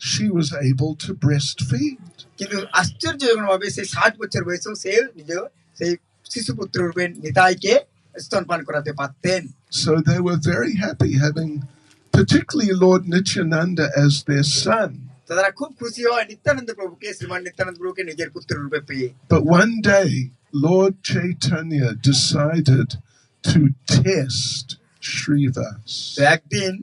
she was able to breastfeed. কিন্তু আশ্চর্যজনকভাবে সেই 60 বছর বয়সেও সে নিজে সেই শিশু পুত্র রূপে নিতাইকে স্তনপান করাতে পারতেন। So they were very happy having particularly Lord Nityananda as their son. তারা খুব খুশি হয় নিত্যানন্দ প্রভুকে, শ্রীমান নিত্যানন্দ প্রভুকে নিজের পুত্র রূপে পেয়ে। But one day Lord Chaitanya decided to test Srivas. তো একদিন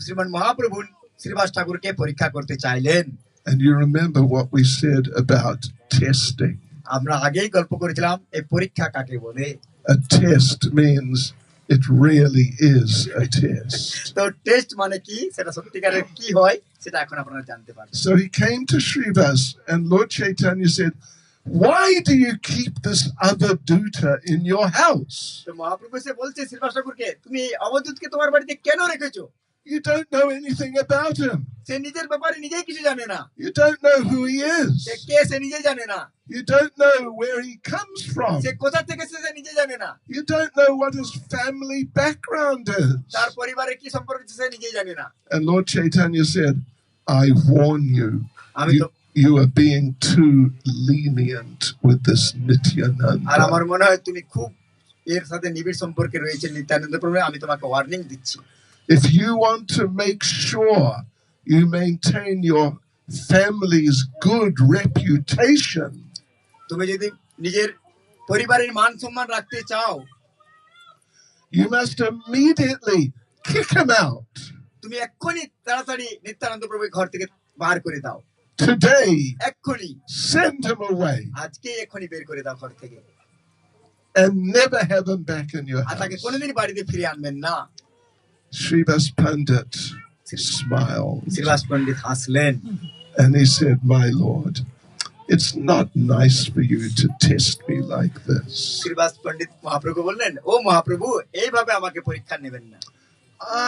শ্রীমান মহাপ্রভু শ্রীবাস ঠাকুরকে পরীক্ষা করতে চাইলেন। And you remember what we said about testing. আমরা আগেই গল্প করেছিলাম এই পরীক্ষা কাকে বলে। A test means it really is a test. তো টেস্ট মানে কি, সেটা সত্যিকারের কি হয় সেটা এখন আপনারা জানতে পারবেন। So he came to Srivas and Lord Chaitanya said, "Why do you keep this other duta in your house? তো মহাপ্রভু সে বলছে শ্রীবাস ঠাকুরকে, তুমি অবধূতকে তোমার বাড়িতে কেন রেখেছো? You don't know anything about him. সে নিজের ব্যাপারে নিজেই কিছু জানে না। You don't know who he say is. কে সে নিজেই জানে না। You don't know where he comes from. সে কোথা থেকে সে নিজে জানে না। You don't know what his family background is." তার পরিবারে কি সম্পর্ক সে নিজেই জানে না। And Lord Chaitanya said, "I warn you, আমি তো you are being too lenient with this R Nityananda. আমার মনে হয় তুমি খুব এর সাথে নিবিড় সম্পর্কে রয়েছে নিত্যানন্দ প্রভু, আমি তোমাকে ওয়ার্নিং দিচ্ছি। If you want to make sure you maintain your family's good reputation, তুমি যদি নিজের পরিবারের মান সম্মান রাখতে চাও, you must immediately kick him out. তুমি এক্ষুনি তাড়াতাড়ি নিত্যানন্দ প্রভুর ঘর থেকে বার করে দাও। Today, এক্ষুনি, send him away আজকে এক্ষুনি বের করে দাও ঘর থেকে, and never have him back in your আর তাকে house." কোনোদিন বাড়িতে ফিরে আনবেন না। Srivas Pandit smiled শ্রীবাস পণ্ডিত হাসলেন। and he said, "My lord, It's not nice for you to test me like this. Srivas পণ্ডিত মহাপ্রভু বললেন, ও মহাপ্রভু, এইভাবে আমাকে পরীক্ষা নেবেন না।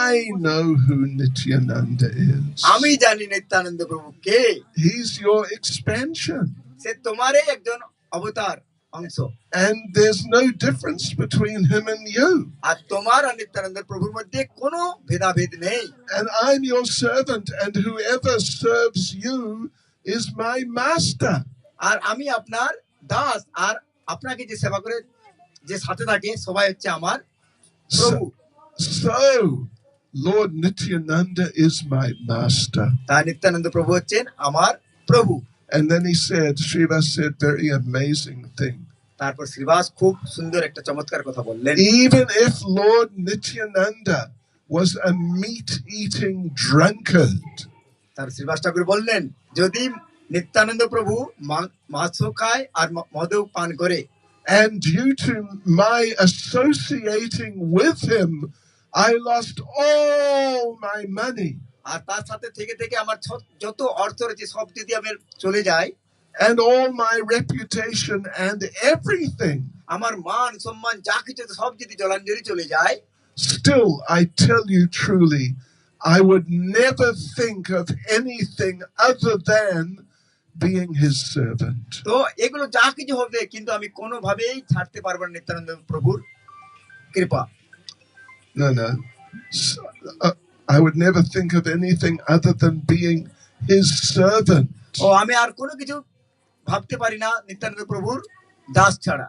I know who Nityananda is. আমি জানি নিত্যানন্দ প্রভু কে। He's your expansion. সে তোমারই একজন অবতার অংশ। And there's no difference between him and you. আর তোমার আর নিত্যানন্দ প্রভুর মধ্যে কোনো ভেদাভেদ নেই। And I'm your servant, and whoever serves you is my master. আর আমি আপনার দাস, আর আপনাকে যে সেবা করে যে সাথে থাকে সবাই হচ্ছে আমার প্রভু। So Lord Nityananda is my master. তাই নিত্যানন্দ প্রভু হচ্ছেন আমার প্রভু। And then he said, Srivas said, very amazing thing. তারপর শ্রীবাস খুব সুন্দর একটা চমৎকার কথা বললেন। Even if Lord Nityananda was a meat-eating drunkard, তার শ্রীবাস ঠাকুর বললেন, যদি নিত্যানন্দ প্রভু মাংস খায় আর মদও পান করে, and due to my associating with him, I lost all my money. আর তার সাথে থেকে থেকে আমার যত অর্থ রয়েছে সব যদি আমার চলে যায়, and all my reputation and everything, আমার মান সম্মান যা কিছু সব যদি জলাঞ্জলি চলে যায়, still I tell you truly, I would never think of anything other than being his servant. তো এগুলো যা কিছু হবে, কিন্তু আমি কোনোভাবেই ছাড়তে পারবো না নিত্যানন্দ প্রভুর কৃপা। No. I would never think of anything other than being his servant. ও আমি আর কোনো কিছু ভাবতে পারি না নিত্যানন্দ প্রভুর দাস ছাড়া।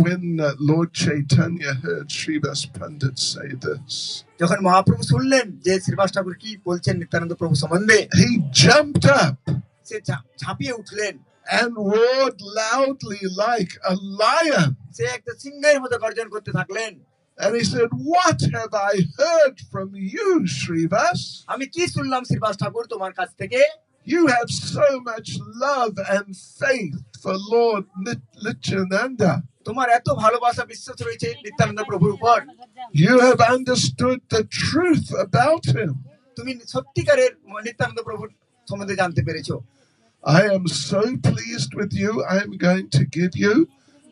When Lord Chaitanya heard Srivas Pandit say this, যখন মহাপ্রভু শুনলেন যে শ্রীবাস ঠাকুর কি বলছেন নিত্যানন্দ প্রভু সম্বন্ধে, he jumped up সে ঝাঁপিয়ে উঠলেন and roared loudly like a lion. সে একটা সিংহের মতো গর্জন করতে থাকলেন। And he said, what have I heard from you, Srivas? আমি কি শুনলাম শ্রীবাস ঠাকুর তোমার কাছ থেকে? You have so much love and faith for Lord Nityananda. তোমার এত ভালোবাসা বিশ্বাস রয়েছে নিত্যানন্দ প্রভুর উপর। You have understood the truth about him. তুমি সত্যিকারের নিত্যানন্দ প্রভুর সম্বন্ধে জানতে পেরেছো। I am so pleased with you. I am going to give you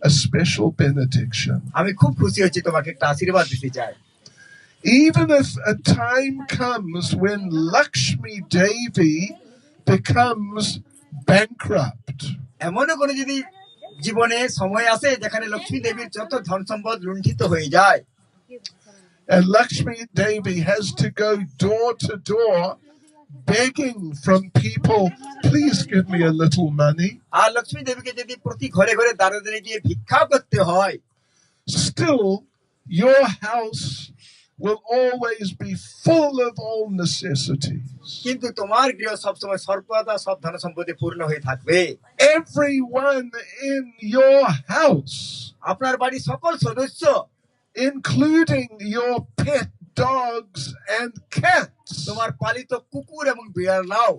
a special benediction. আমি খুব খুশি হচ্ছি, তোমাকে একটা আশীর্বাদ দিতে চাই। Even if a time comes when Lakshmi Devi becomes bankrupt, এমনও কোনো যদি জীবনে সময় আসে যেখানে লক্ষ্মী দেবীর যত ধন সম্পদ লুণ্ঠিত হয়ে যায়, and Lakshmi Devi has to go door to door begging from people, please give me a little money. আর লক্ষ্মী দেবীকে যদি প্রতি ঘরে ঘরে দাঁড়ে দাঁড়িয়ে গিয়ে ভিক্ষা করতে হয়, still your house will always be full of all necessities. কিন্তু তোমার গৃহ সবসময় সর্বদা সব ধন সম্পদে পূর্ণ হয়ে থাকবে। Everyone in your house, আপনার বাড়ির সকল সদস্য, including your pet dogs and cats, তোমার পালিত কুকুর এবং বিড়ালরাও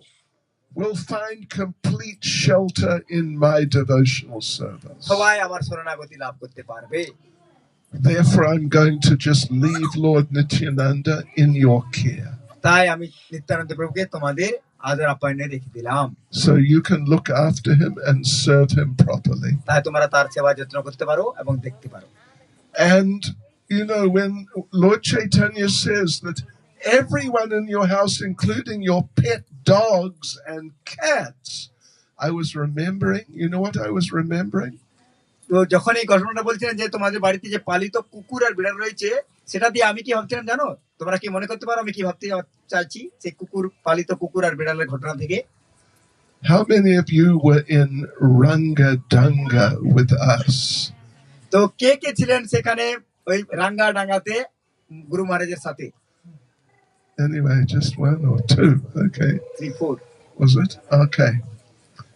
will find complete shelter in my devotional service. সবাই আমার শরণাগতি লাভ করতে পারবে। Therefore, I'm going to just leave Lord Nityananda in your care. তাই আমি নিত্যানন্দ প্রভুকে তোমাদের আদর আপ্যায়নে রেখে দিলাম। So you can look after him and serve him properly. তাই তোমরা তার সেবা যত্ন করতে পারো এবং দেখতে পারো। And you know, when Lord Chaitanya says that everyone in your house, including your pet dogs and cats, I was remembering, you know what I was remembering? তো যখন এই ঘটনাটা বলছিলেন যে তোমাদের বাড়িতে যে পালিত কুকুর আর বিড়াল রয়েছে, সেটা দিয়ে আমি কি ভাবছিলাম জানো? তোমরা কি মনে করতে পারো আমি কি ভাবতে চাইছি সেই পালিত কুকুর আর বিড়ালের ঘটনা থেকে? How many of you were in Ranga Danga with us? তো কে কে ছিলেন সেখানে ওই রাঙ্গা ডাঙ্গাতে গুরু মহারাজের সাথে? Anyway, just one or two. Okay. 3, 4 Was it? Okay.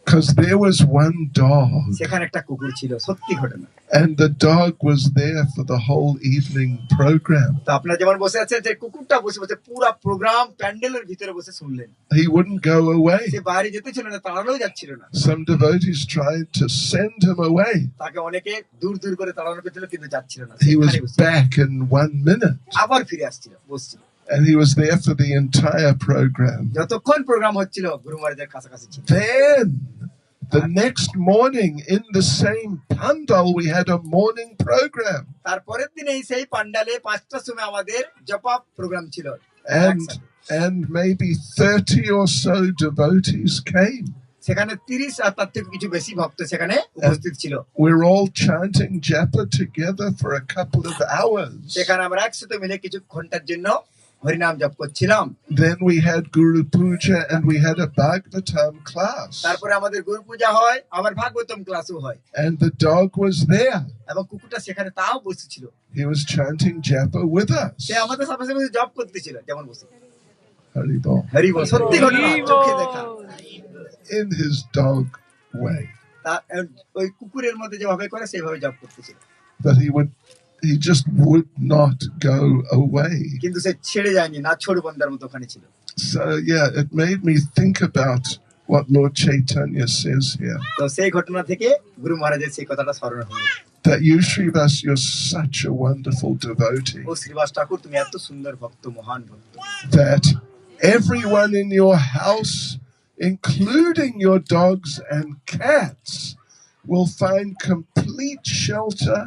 Because there was one dog. সেখানে একটা কুকুর ছিল, সত্যি ঘটনা। And the dog was there for the whole evening program. তো আপনারা যেমন বসে আছেন, যে কুকুরটা বসে বসে পুরো প্রোগ্রাম প্যান্ডেলের ভিতরে বসে শুনলেন। He wouldn't go away. সে বাইরে যেতে ছিল না, তাড়ানোও যাচ্ছিল না। Some devotees tried to send him away. তাকে অনেকে দূর দূর করে তাড়ানো করছিল, কিন্তু যাচ্ছিল না। He was back in 1 minute. আবার ফিরে আসছিল, বসছিল। And he was there for the entire program. যতক্ষণ প্রোগ্রাম হচ্ছিল গুরু মহারাজের কাছাকাছি ছিল। Then The next morning in the same pandal we had a morning program. তারপরের দিনেই সেই পান্ডালে 5টার সময় আমাদের জপা প্রোগ্রাম ছিল And maybe 30 or so devotees came. সেখানে 30 আর তার থেকে কিছু বেশি ভক্ত সেখানে উপস্থিত ছিল We're all chanting japa together for a couple of hours. সেখানে আমরা একসাথে মিলে কিছু ঘন্টার জন্য হরিনাম জপ করছিলাম Then we had Guru Puja and we had a Bhagavatam class. তারপরে আমাদের গুরু পূজা হয় আবার ভাগবতম ক্লাসও হয় And the dog was there. এবং কুকুরটা সেখানে তাও বসেছিল He was chanting japa with us. সে আমাদের সাথে সাথে জপ করতেছিল যেমন বসে Hari Bol. হরি বল সত্যি ঘটনা চোখে দেখা In his dog way. ওই কুকুরের মধ্যে যেভাবে করে সেভাবে জপ করতেছিল But he just would not go away. কিন্তু সে ছেড়ে যায়নি না ছোড় বন্দার মতো ওখানে ছিল So yeah, it made me think about what Lord Chaitanya says here. তো সেই ঘটনা থেকে গুরু মহারাজের সেই কথাটা স্মরণ হলো That you, Srivas, you're such a wonderful devotee. ও শ্রীবাস ঠাকুর তুমি এত সুন্দর ভক্ত মহান ভক্ত That everyone in your house, including your dogs and cats, will find complete shelter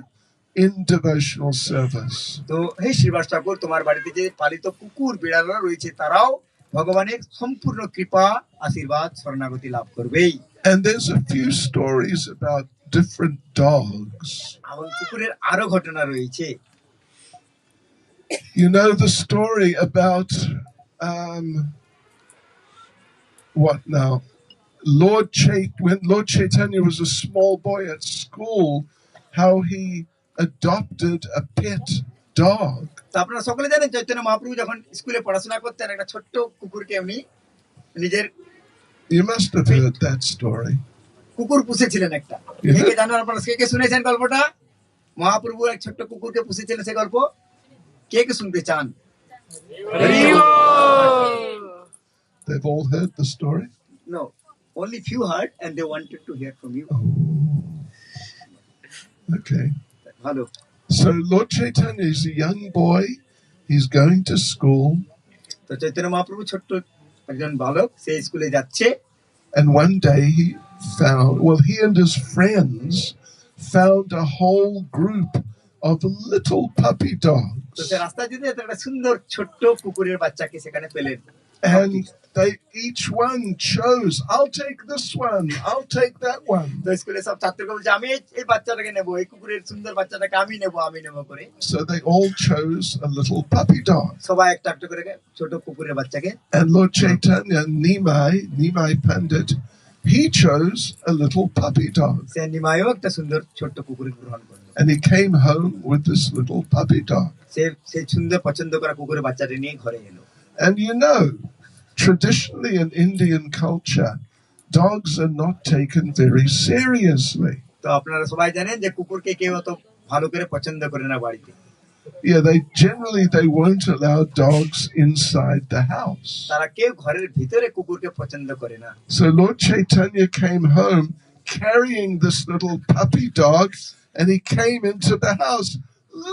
in devotional service. তো হে শ্রীবাস ঠাকুর তোমার বাড়িতে যে পালিত কুকুর বিড়ালরা রয়েছে তারাও ভগবানের সম্পূর্ণ কৃপা আশীর্বাদ শরণাগতি লাভ করবেই And there's a few stories about different dogs. এবং কুকুরের আরো ঘটনা রয়েছে You know the story about what now? When Lord Chaitanya was a small boy at school, how he adopted a pet dog. তো আপনারা সকলে জানেন চৈতন্য মহাপ্রভু যখন স্কুলে পড়াশোনা করতেন একটা ছোট্ট কুকুরকে এমনি নিজের You must have heard that story. কুকুর পুষেছিলেন একটা কে জানেন আপনারা কে শুনেছেন গল্পটা মহাপ্রভু এক ছোট্ট কুকুরকে পুষেছিলেন সেই গল্প কে শুনতে চান They've all heard the story? No, only few heard and they wanted to hear from you. Okay. Hello. So Lord Chaitanya is a young boy. He's going to school. তো চৈতন্য মহাপ্রভু ছোট্ট একজন বালক সে স্কুলে যাচ্ছে And one day he and his friends found a whole group of little puppy dogs. তো সে রাস্তায় যেতে যেতে একটা সুন্দর ছোট্ট কুকুরের বাচ্চাকে সেখানে পেলেন And each one chose, I'll take this one, I'll take that one. তো স্কুলে সব ছাত্রকে বলছে আমি এই বাচ্চাটাকে নেব এই কুকুরের সুন্দর বাচ্চাটাকে আমি নেব করে So they all chose a little puppy dog. সবাই একটা একটা করে ছোট কুকুরের বাচ্চাকে And Lord Chaitanya, Nimai Pandit, he chose a little puppy dog. সে নিমাইও একটা সুন্দর ছোট্ট কুকুর গ্রহণ করলো And he came home with this little puppy dog. সে সুন্দর পছন্দ করা কুকুরের বাচ্চাটা নিয়ে ঘরে এলো And you know, traditionally in Indian culture, dogs are not taken very seriously. তো আপনারা সবাই জানেন যে কুকুরকে কেউ অত ভালো করে পছন্দ করে না বাড়িতে Yeah, they won't allow dogs inside the house. তারা কেউ ঘরের ভিতরে কুকুরকে পছন্দ করে না So Lord Chaitanya came home carrying this little puppy dog, and he came into the house.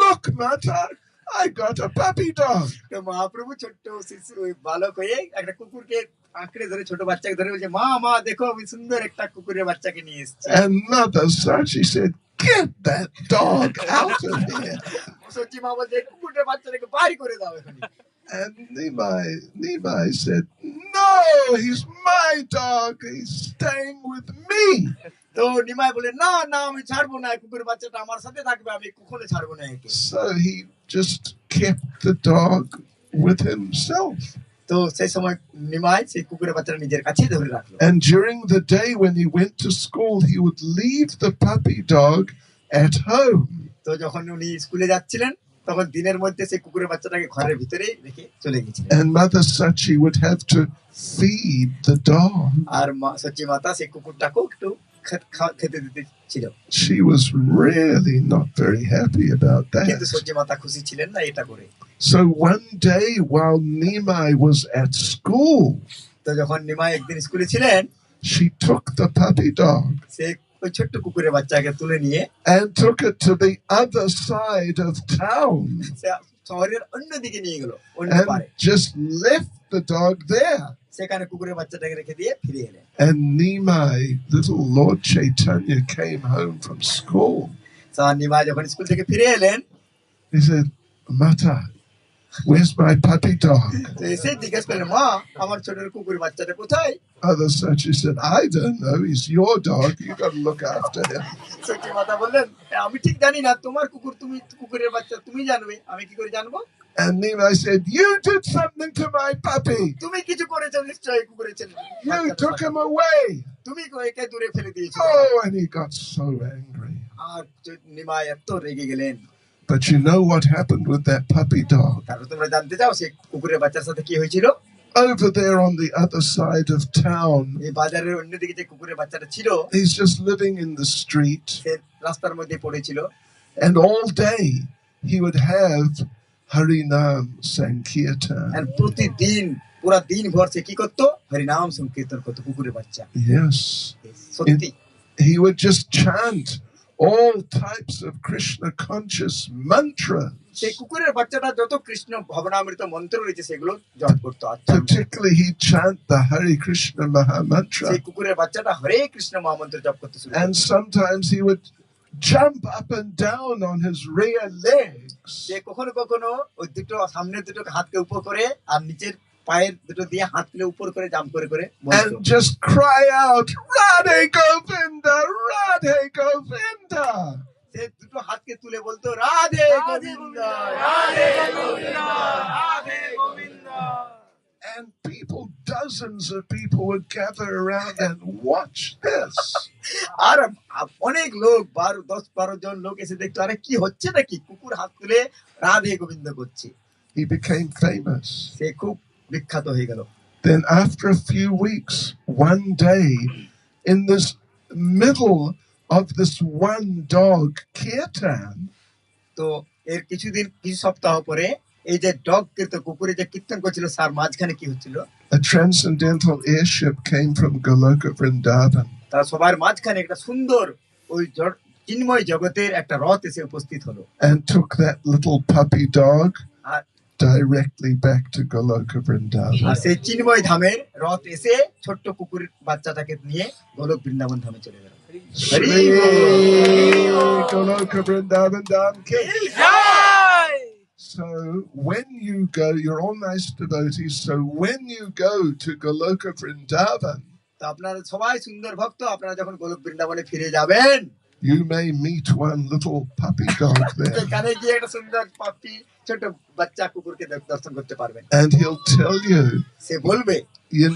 Look, Mata, I got a puppy dog. তো মহাপ্রভু ছোট্ট শিশু বালক হয়ে একটা কুকুরকে আঁকড়ে ধরে ছোট বাচ্চাকে ধরে বলছে মা দেখো আমি সুন্দর একটা কুকুরের বাচ্চাকে নিয়ে এসেছি And Mother Sachi said, get that dog out of here. সত্যি মা বলছে কুকুরের বাচ্চাটাকে বাইরে করে দাও এখানে And Nimai said, no, he's my dog. He's staying with me. তো নিমাই বলে না আমি ছাড়বো না কুকুরের বাচ্চাটা আমার সাথে থাকবে আমি কখনো ছাড়বো না একে So he just kept the dog with himself. তো সেই সময় নিমাই সেই কুকুরের বাচ্চাটা নিজের কাছেই ধরে রাখলো And during the day when he went to school, he would leave the puppy dog at home. তো যখন উনি স্কুলে যাচ্ছিলেন তখন দিনের মধ্যে সেই কুকুরের বাচ্চাটাকে ঘরের ভিতরে রেখে চলে গেছিলেন And Mother Sachi would have to feed the dog. আর সচ্চি মাতা সেই কুকুরটাকেও একটু খেতে দিতে ছিল She was really not very happy about কিন্তু that. সচ্চি মাতা খুশি ছিলেন না এটা করে So one day while Nimai was at school, তো যখন নিমাই একদিন স্কুলে ছিলেন she took the puppy dog সে ওই ছোট্ট কুকুরের বাচ্চাকে তুলে নিয়ে and took it to the other side of town শহরের অন্য দিকে নিয়ে গেল অন্য and পারে just left the dog there. সেখানে কুকুরের বাচ্চাটাকে রেখে দিয়ে ফিরে এলেন। And Nimai, little Lord Chaitanya, came home from school. Nimai যখন স্কুল থেকে ফিরে এলেন, He said, Mata, where's my puppy dog? তো এসে জিজ্ঞেস করলেন, মা আমার ছোট কুকুরের বাচ্চাটা কোথায়? Other Sachi said, I don't know, he's your dog, you got to look after him. সত্যি মাতা বললেন, আমি ঠিক জানি না, তোমার কুকুর, তুমি কুকুরের বাচ্চা তুমি জানবে, আমি কি করে জানবো? And Nimai said, you did something to my puppy. তুমি কিছু করেছো নিশ্চয়ই কুকুরের ছেলে, You took him away. তুমি একে দূরে ফেলে দিয়েছো। Oh, and he got so angry. আর নিমাই এত রেগে গেলেন। But you know what happened with that puppy dog? তারপর তোমরা জানতে চাও সে কুকুরের বাচ্চার সাথে কি হয়েছিল? Over there on the other side of town, এই বাজারের অন্যদিকে যে কুকুরের বাচ্চাটা ছিল, he's just living in the street. সে রাস্তার মধ্যে পড়েছিল। And all day he would have Harinam Sankirtan. আর প্রতিদিন পুরা দিন ভর সে কি করতো? হরিনাম সংকীর্তন করতো কুকুরের বাচ্চা। Yes. সত্যি He would just chant all types of Krishna conscious mantras. সেই কুকুরের বাচ্চাটা যত কৃষ্ণ ভবনামৃত মন্ত্র রয়েছে সেগুলো জপ করতো। Particularly he'd chant the Hare Krishna Maha Mantra. সেই কুকুরের বাচ্চাটা হরে কৃষ্ণ মহামন্ত্র জপ করতে শুরু করতো। And sometimes he would jump up and down on his rear legs. সে কখনো কখনো ওই দুটো সামনের দুটো হাতকে উপর করে আর নিচের পায়ের দুটো দিয়ে হাত তুলে উপর করে জাম্প করে করে And just cry out, Radhe Govinda, Radhe Govinda. সে দুটো হাতকে তুলে বলতো, Radhe Govinda, Radhe Govinda, Radhe Govinda. And people, dozens of people would gather around and watch this. আর অনেক লোক 10-12 জন লোক এসে দেখতো, আরে কি হচ্ছে নাকি, কুকুর হাত তুলে রাধে গোবিন্দ করছে। He became famous. সে খুব বিখ্যাত হয়ে গেল। Then after a few weeks, one day, in this middle of this one dog kirtan, তো এর কিছু সপ্তাহ পরে এই যে ডগ কীর্তন কুকুরে যে কীর্তন করছিল তার মাঝখানে কি হচ্ছিল? a transcendental airship came from Goloka Vrindavan. তার সবার মাঝখানে একটা সুন্দর ওই চিন্ময় জগতের একটা রথ এসে উপস্থিত হলো। And took that little puppy dog R directly back to Goloka Vrindavan. আর সেই চিন্ময় ধামের রথ এসে ছোট্ট কুকুর বাচ্চাটাকে নিয়ে গোলক বৃন্দাবন ধামে চলে গেল। Shri Goloka Vrindavan Dham Ki. So when you go, you're all nice devotees, so when you go to Goloka Vrindavan, তো আপনারা সবাই সুন্দর ভক্ত, আপনারা যখন গোলক বৃন্দাবনে ফিরে যাবেন, you may meet one little puppy dog there. সেখানে গিয়ে একটা সুন্দর পাপি ছোট বাচ্চা কুকুরকে দর্শন করতে পারবেন। And he'll tell you, সে বলবে, you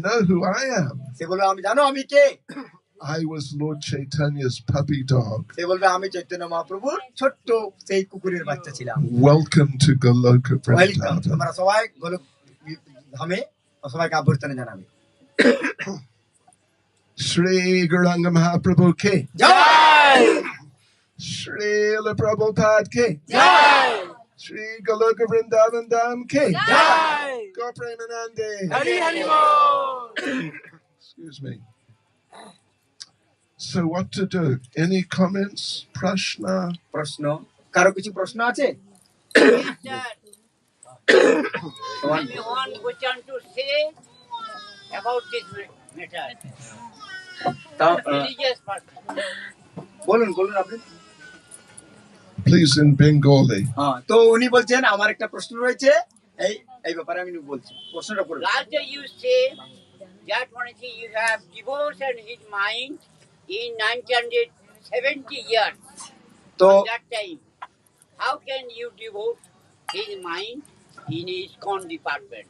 know who I am. সে বলবে, আমি জানো আমি কে? I was Lord Chaitanya's puppy dog. সে বলবে, আমি চৈতন্য মহাপ্রভুর ছোট্ট সেই কুকুরের বাচ্চা ছিলাম। Welcome to Goloka welcome, Vrindavan. তোমরা সবাই গোলক ধামে সবাইকে অভ্যর্থনা জানাবে। Shri Gauranga Mahaprabhu Ki. Joy Shri La Prabhupada Ki. Joy Shri Goloka Vrindavan Dham Ki. Joy Go Premanande. Hari Hari ball. Excuse me. So what to do? Any comments? Prashna? প্রশ্ন, কারো কিছু প্রশ্ন আছে? Anyone question to say about this matter? Religious person. বলুন বলুন আপনি। Please in Bengali. হ্যাঁ, তো উনি বলছেন আমার একটা প্রশ্ন রয়েছে এই এই ব্যাপারে আমি বলছি, প্রশ্নটা করুন। Last day you say that one thing you have devoted his mind in 1970 years. তো At that time, how can you devote his mind in his ISKCON department?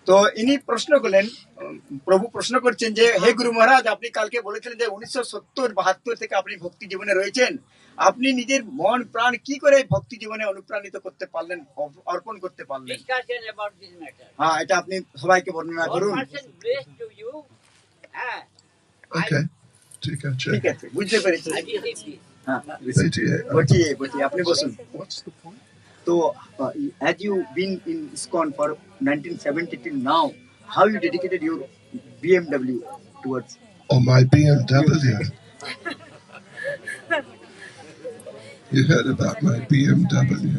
তো ইনি প্রশ্ন করলেন, প্রভু প্রশ্ন করছেন যে হে গুরু মহারাজ, আপনি কালকে বলেছিলেন যে 1970-72 থেকে আপনি ভক্তি জীবনে রয়েছেন, আপনি নিজের মন প্রাণ কি করে ভক্তি জীবনে অনুপ্রাণিত করতে পারলেন, অর্পণ করতে পারলেন? Discussion about this matter. হ্যাঁ, এটা আপনি সবাইকে বর্ণনা One করুন। person blessed to you. Okay. Tika ঠিক check. আছে, বুঝতে পেরেছি। I receive this. হ্যাঁ, Betiye. বটিয়ে আপনি বসুন। What's the point? So, as you been in ISKCON for 1970 till now, how you dedicated your BMW towards? Oh, my BMW. You heard about my BMW.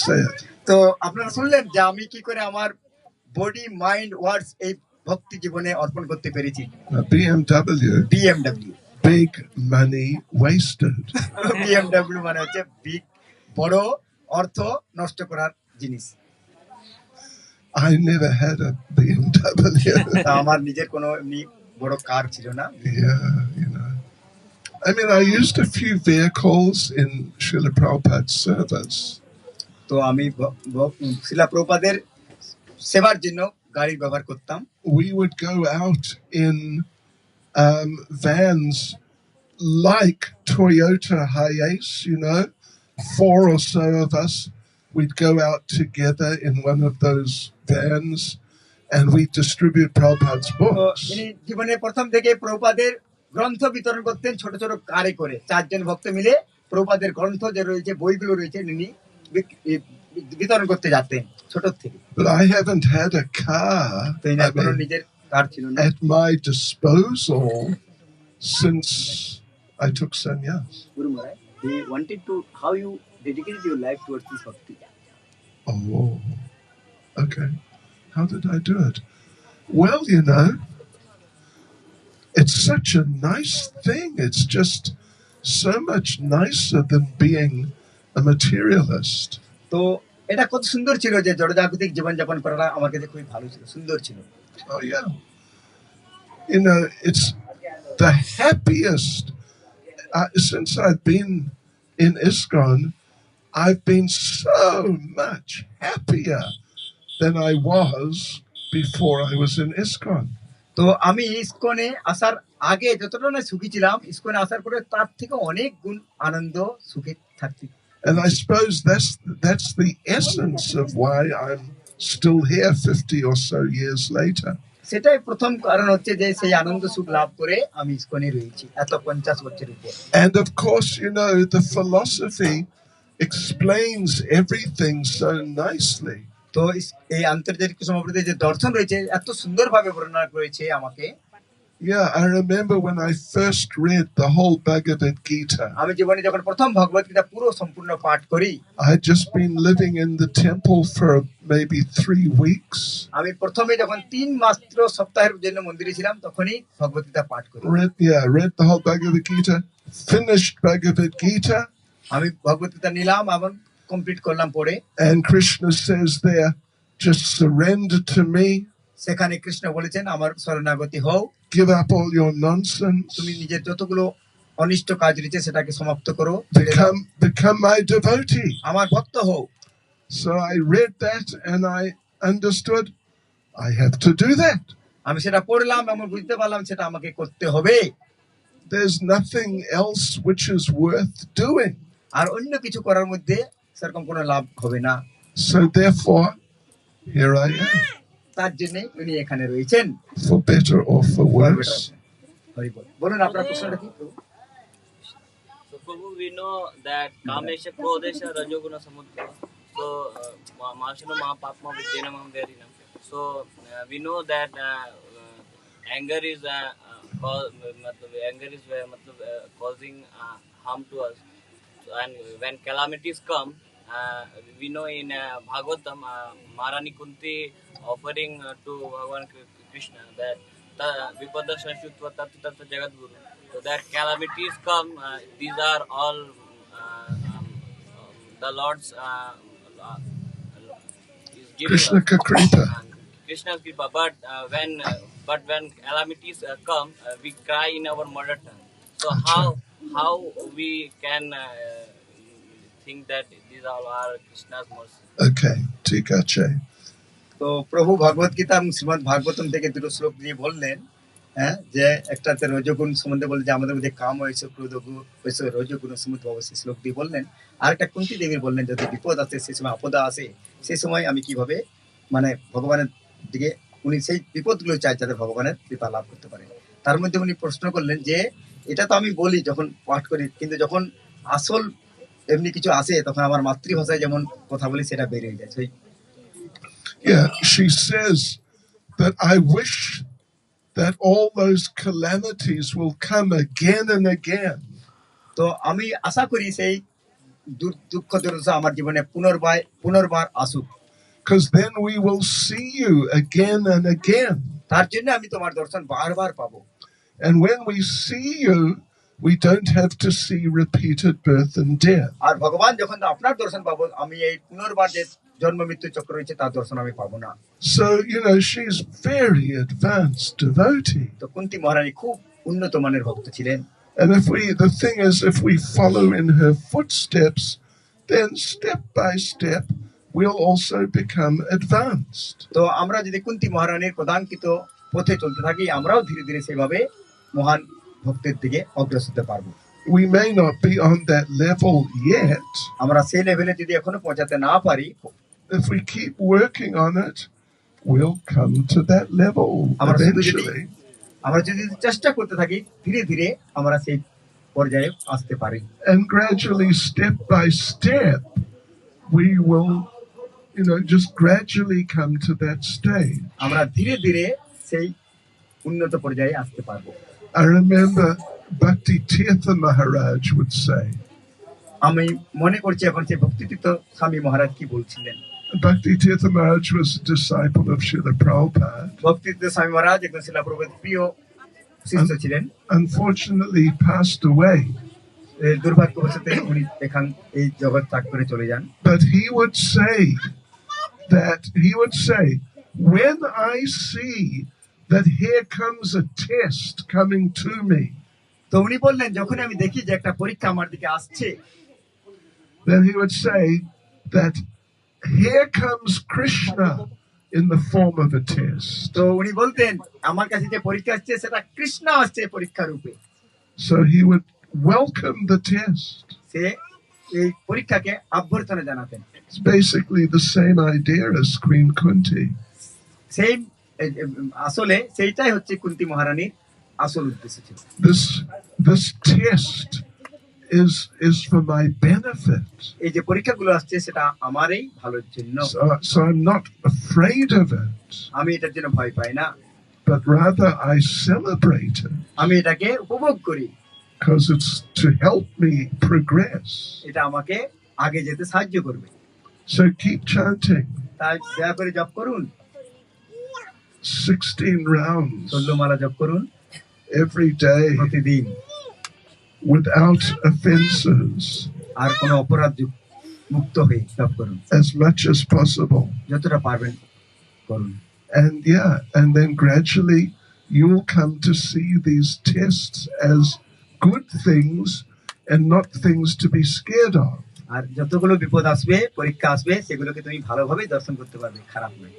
say it. তো আপনারা শুনলেন যে আমি কি করে আমার বডি মাইন্ড ওয়ার্ডস এই ভক্তি জীবনে অর্পণ করতে পেরেছি। BMW, BMW big money wasted. BMW মানে হচ্ছে বিগ, বড় অর্থ নষ্ট করার জিনিস। I never had a BMW. তা আমার নিজের কোনো এমনি বড় কার ছিল না। Yeah, you know. I mean, I used a few vehicles in Srila Prabhupada's service. তো আমি শিলা প্রভুপাদের সেবার জন্য গাড়ি ব্যবহার করতাম। We would go out in vans like Toyota Hiace, you know, 4 or so of us. We'd go out together in one of those vans and we'd distribute Prabhupada's তো books. তিনি জীবনের প্রথম থেকে প্রভুপাদের গ্রন্থ বিতরণ করতেন ছোট ছোট কারে করে, 4 জন ভক্ত মিলে প্রভুপাদের গ্রন্থ যে রয়েছে, বইগুলো রয়েছে, তিনি বিতরণ করতে যেতেন ছোট থেকে। But I haven't had a car নিজের কার ছিল না at my disposal since I took sannyas. Guru Maharaj, they wanted to how you dedicated your life towards this bhakti. Oh, okay. How did I do it? Well, you know, it's such a nice thing. It's just so much nicer than being a materialist. তো এটা কত সুন্দর ছিল যে জড়জাগতিক জীবনযাপন করাটা আমার কাছে খুবই ভালো ছিল, সুন্দর ছিল। Oh, yeah. You know, it's the happiest. Since I've been in ISKCON, I've been so much happier than I was before I was in ISKCON. তো আমি ইসকনে আসার আগে যতটা না সুখী ছিলাম, ইসকনে আসার পরে তার থেকে অনেক গুণ আনন্দ সুখে থাকছি। And I suppose that's the essence of why I'm still here 50 or so years later. সেটাই প্রথম কারণ হচ্ছে যে সেই আনন্দ সুখ লাভ করে আমি ইসকনে রয়েছি এত 50 বছর উপর। And of course, you know, the philosophy explains everything so nicely. তো এই আন্তর্জাতিক সম্প্রদায়ের যে দর্শন রয়েছে এত সুন্দরভাবে বর্ণনা করেছে আমাকে। Yeah, I remember when I first read the whole Bhagavad Gita. আমি জীবনে যখন প্রথম ভগবত গীতা পুরো সম্পূর্ণ পাঠ করি, I had just been living in the temple for maybe 3 weeks. আমি প্রথমে যখন 3 মাত্র সপ্তাহের জন্য মন্দিরে ছিলাম তখনই ভগবত গীতা পাঠ করি। Read the whole Bhagavad Gita, finished Bhagavad Gita. আমি ভগবত গীতা নিলাম এবং কমপ্লিট করলাম পড়ে। And Krishna says there, just surrender to me. সেখানে কৃষ্ণ বলেছেন আমার শরণাগতি হও, give up all your nonsense, তুমি নিজের যতগুলো অনিষ্ট কাজ রয়েছে সেটাকে সমাপ্ত করো, become my devotee. আমার ভক্ত হও। So I read that and I understood I have to do that. আমি সেটা পড়লাম এবং বুঝতে পারলাম সেটা আমাকে করতে হবে। There's nothing else which is worth doing. আর অন্য কিছু করার মধ্যে সেরকম কোনো লাভ হবে না। So therefore, here I am. তার জন্য উনি এখানে রয়েছেন, for better or for worse. বলুন আপনার প্রশ্নটা কি? So Prabhu, we know that Kamesha, Krodesha, Rajoguna, Samudra. So Mahashana, Mahapatma, Vidyana, Mahamverinam. So we know that anger is causing harm to us. And when calamities come, we know in Bhagavatam, Maharani Kunti offering to Bhagavan Krishna that Vipada Sanshutva Tattva Tattva Jagat Guru. So that calamities come, these are all the Lord's is giving Krishna us. Kripa. Krishna's Kripa. But when calamities come, we cry in our mother tongue. So how we can think that these all are Krishna's mercy? Okay, Tikache. তো প্রভু ভগবত গীতা এবং শ্রীমদ ভাগবতম থেকে দুটো শ্লোক দিয়ে বললেন, হ্যাঁ, যে একটাতে রজগুণ সম্বন্ধে বলে যে আমাদের মধ্যে কাম হয়েছে, ক্রোধ হয়েছে, রজগুণ সমুদ্র অবশ্যই শ্লোক দিয়ে বললেন। আর একটা কুন্তী দেবীর বললেন যদি বিপদ আসে, সেই সময় আপদা আসে, সেই সময় আমি কিভাবে মানে ভগবানের দিকে উনি সেই বিপদগুলো চাই যাতে ভগবানের কৃপা লাভ করতে পারে। তার মধ্যে উনি প্রশ্ন করলেন যে এটা তো আমি বলি যখন পাঠ করি, কিন্তু যখন আসল এমনি কিছু আসে তখন আমার মাতৃভাষায় যেমন কথা বলি সেটা বের হয়ে যায়। Yeah, she says that I wish that all those calamities will come again and again. তো আমি আশা করি সেই দুঃখ দুর্দশা আমার জীবনে পুনর্বার আসুক, because then we will see you again and again. তার জন্য আমি তোমার দর্শন বারবার পাবো। And when we see you, we don't have to see repeated birth and death. আর ভগবান যখন আপনার দর্শন পাবো, আমি এই পুনর্বার যে জন্ম মৃত্যু চক্র রয়েছে তার দর্শন আমি পাবো না। So, she's very advanced devotee. তো কুন্তী মহারানী খুব উন্নত মানের ভক্ত ছিলেন। And the thing is, if we follow in her footsteps, then step by step, we'll also become advanced. তো আমরা যদি কুন্তী মহারানীর প্রদানকৃত পথে চলতে থাকি, আমরাও ধীরে ধীরে সেভাবে মহান ভক্তের দিকে অগ্রসর হতে পারবো। We may not be on that level yet. আমরা সেই লেভেলে যদি এখনো পৌঁছাতে না পারি, if we keep working on it, we'll come to that level eventually. আমরা যদি চেষ্টা করতে থাকি, ধীরে ধীরে আমরা সেই পর্যায়ে আসতে পারি। And gradually, step by step, we will, just gradually come to that stage. আমরা ধীরে ধীরে সেই উন্নত পর্যায়ে আসতে পারবো। I remember Bhakti Tirtha Maharaj would say. আমি মনে করছি এখন সেই ভক্তিতীর্থ স্বামী মহারাজ কি বলছিলেন। Bhakti Tirtha Maharaj was a disciple of Srila Prabhupada. ভক্তিতীর্থ স্বামী মহারাজ একজন শিলা প্রভুপাদের প্রিয় শিষ্য ছিলেন। Unfortunately, he passed away. দুর্ভাগ্যবশত উনি এই জগৎ ত্যাগ করে চলে যান। But he would say, when I see that here comes a test coming to me, তো উনি বললেন, যখন আমি দেখি যে একটা পরীক্ষা আমার দিকে আসছে, then he would say that here comes Krishna in the form of a test. তো উনি বলতেন, আমার কাছে যে পরীক্ষা আসছে সেটা কৃষ্ণ আসছে পরীক্ষা রূপে। So he would welcome the test. সে এই পরীক্ষাকে অভ্যর্থনা জানাতেন। It's basically the same idea as Queen Kunti. সেই আসলে সেইটাই হচ্ছে কুন্তী মহারানীর আসল উদ্দেশ্য ছিল। This test is for my benefit. এই যে পরীক্ষাগুলো আসছে সেটা আমারই ভালোর জন্য। So I'm not afraid of it. আমি এটার জন্য ভয় পাই না, but rather I celebrate it. আমি এটাকে উপভোগ করি, because it's to help me progress. এটা আমাকে আগে যেতে সাহায্য করবে। So keep chanting. তাই দয়া করে জপ করুন, 16 rounds 16 মালা জপ করুন every day, প্রতিদিন, without offenses, আর কোনো অপরাধ মুক্ত হয়ে জপ করুন as much as possible. যতটা পারবেন করুন। And then gradually you will come to see these tests as good things and not things to be scared of. আর যতগুলো বিপদ আসবে, পরীক্ষা আসবে, সেগুলোকে তুমি ভালোভাবে দর্শন করতে পারবে, খারাপ নয়।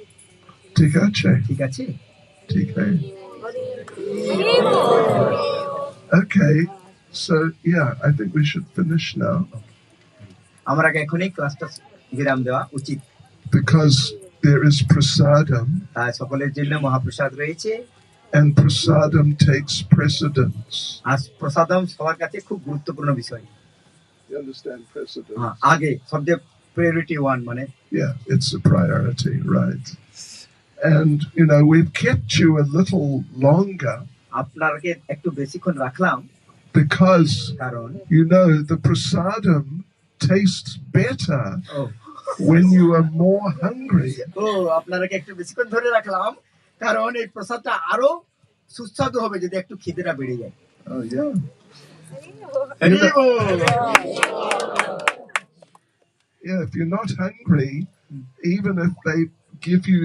ঠিক আছে? ঠিক আছে? ঠিক আছে। Okay, so I think we should finish now. আমরা এখনই ক্লাসটা বিরাম দেওয়া উচিত, because there is prasadam. তাই সকলের জন্য মহাপ্রসাদ রয়েছে, and prasadam takes precedence. আর প্রসাদম সবার কাছে খুব গুরুত্বপূর্ণ বিষয়। You understand precedence? আগে সবচেয়ে priority one, মানে it's a priority, right? And we've kept you a little longer আপনাকে একটু বেশিক্ষণ রাখলাম, because কারণ the prasadam tastes better when you are more hungry. আপনাকে একটু বেশিক্ষণ ধরে রাখলাম কারণ এই প্রসাদটা আরো সুস্বাদু হবে যদি একটু খিদেটা বেড়ে যায়। If you're not hungry, even if they give you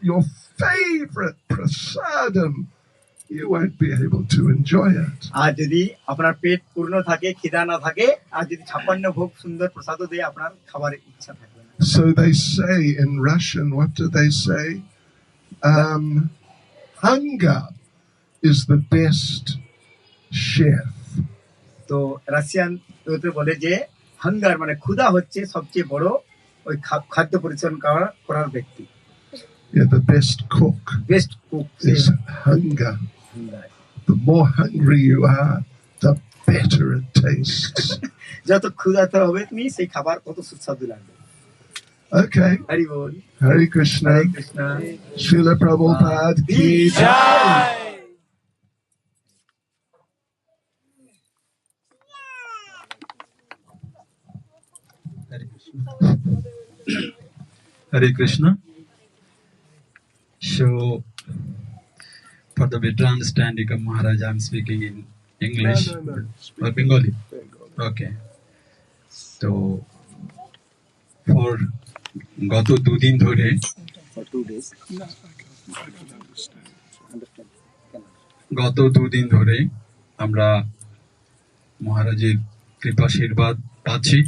your favorite prasadam, you won't be able to enjoy it. আর যদি আপনার পেট পূর্ণ থাকে, খিদা না থাকে, আর যদি 56 ভোগ সুন্দর প্রসাদও দেয়, আপনার খাবার ইচ্ছা থাকবে না। So they say in Russian, what do they say? Hunger is the best chef. তো রাশিয়ান বলে যে হাঙ্গার মানে ক্ষুধা হচ্ছে সবচেয়ে বড় ওই খাদ্য পরিচালন করার ব্যক্তি। The best cook is hunger. The more hungry you are, the better it tastes. যত ক্ষুধার্ত হবে তুমি, সেই খাবার কত সুস্বাদু লাগবে। Okay. Hari ball. Hare Krishna. Hare Krishna. Srila Prabhupada ki jai. Hare Krishna. Hare Krishna. So, for the better understanding of Maharaj, I'm speaking in English or Bengali. Okay. So, for গত দুদিন ধরে আমরা মহারাজের কৃপাশীর্বাদ পাচ্ছি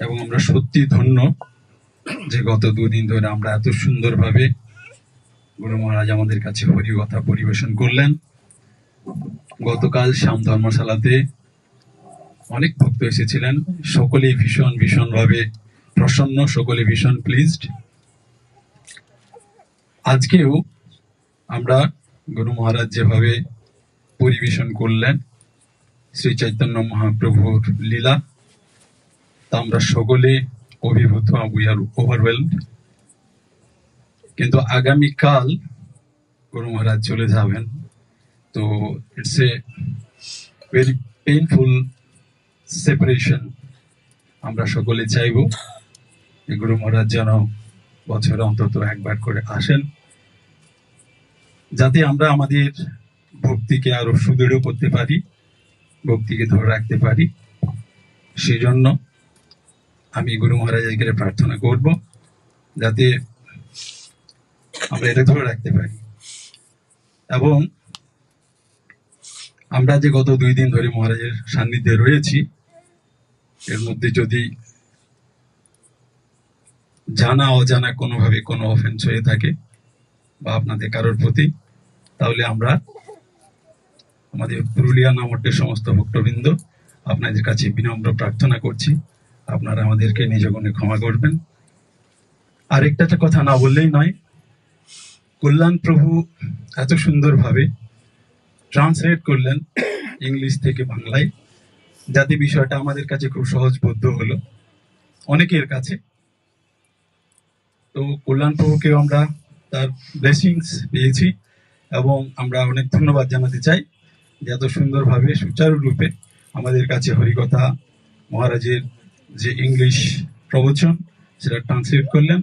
এবং আমরা সত্যি ধন্য যে গত দুদিন ধরে আমরা এত সুন্দরভাবে গুরু মহারাজ আমাদের কাছে হরিকথা পরিবেশন করলেন। গতকাল শ্যাম ধর্মশালাতে অনেক ভক্ত এসেছিলেন, সকলেই ভীষণ ভাবে প্রসন্ন, সকলে ভীষণ প্লিজড। আজকেও আমরা গুরু মহারাজ যেভাবে পরিবেশন করলেন শ্রী চৈতন্য মহাপ্রভুর লীলা, তা আমরা সকলে অভিভূত, উই আর ওভারওয়েলড। কিন্তু আগামীকাল গুরু মহারাজ চলে যাবেন, তো it's a very painful separation. আমরা সকলে চাইব যে গুরু মহারাজ যেন বছরে অন্তত একবার করে আসেন, যাতে আমরা আমাদের ভক্তিকে আরো সুদৃঢ় করতে পারি, ভক্তিকে ধরে রাখতে পারি। সেই জন্য আমি গুরু মহারাজের কাছে প্রার্থনা করব যাতে আমরা এটা ধরে রাখতে পারি। এবং আমরা যে গত 2 দিন ধরে মহারাজের সান্নিধ্যে রয়েছি, এর মধ্যে যদি জানা অজানা কোনোভাবে কোনো অফেন্স হয়ে থাকে বা আপনাদের কারোর প্রতি, তাহলে আমরা আমাদের পুরুলিয়া নামটের সমস্ত ভক্তবৃন্দ আপনাদের কাছে বিনম্র প্রার্থনা করছি, আপনারা আমাদেরকে নিজ গুণে ক্ষমা করবেন। আরেকটা কথা না বললেই নয়, কল্যাণ প্রভু এত সুন্দরভাবে ট্রান্সলেট করলেন ইংলিশ থেকে বাংলায়, যাতে বিষয়টা আমাদের কাছে খুব সহজবোধ্য হলো অনেকের কাছে। তো কল্যাণ প্রভুকেও আমরা তার ব্লেসিংস পেয়েছি এবং আমরা অনেক ধন্যবাদ জানাতে চাই যে এত সুন্দরভাবে সুচারুরূপে আমাদের কাছে হরিকথা মহারাজের যে ইংলিশ প্রবচন সেটা ট্রান্সলেট করলেন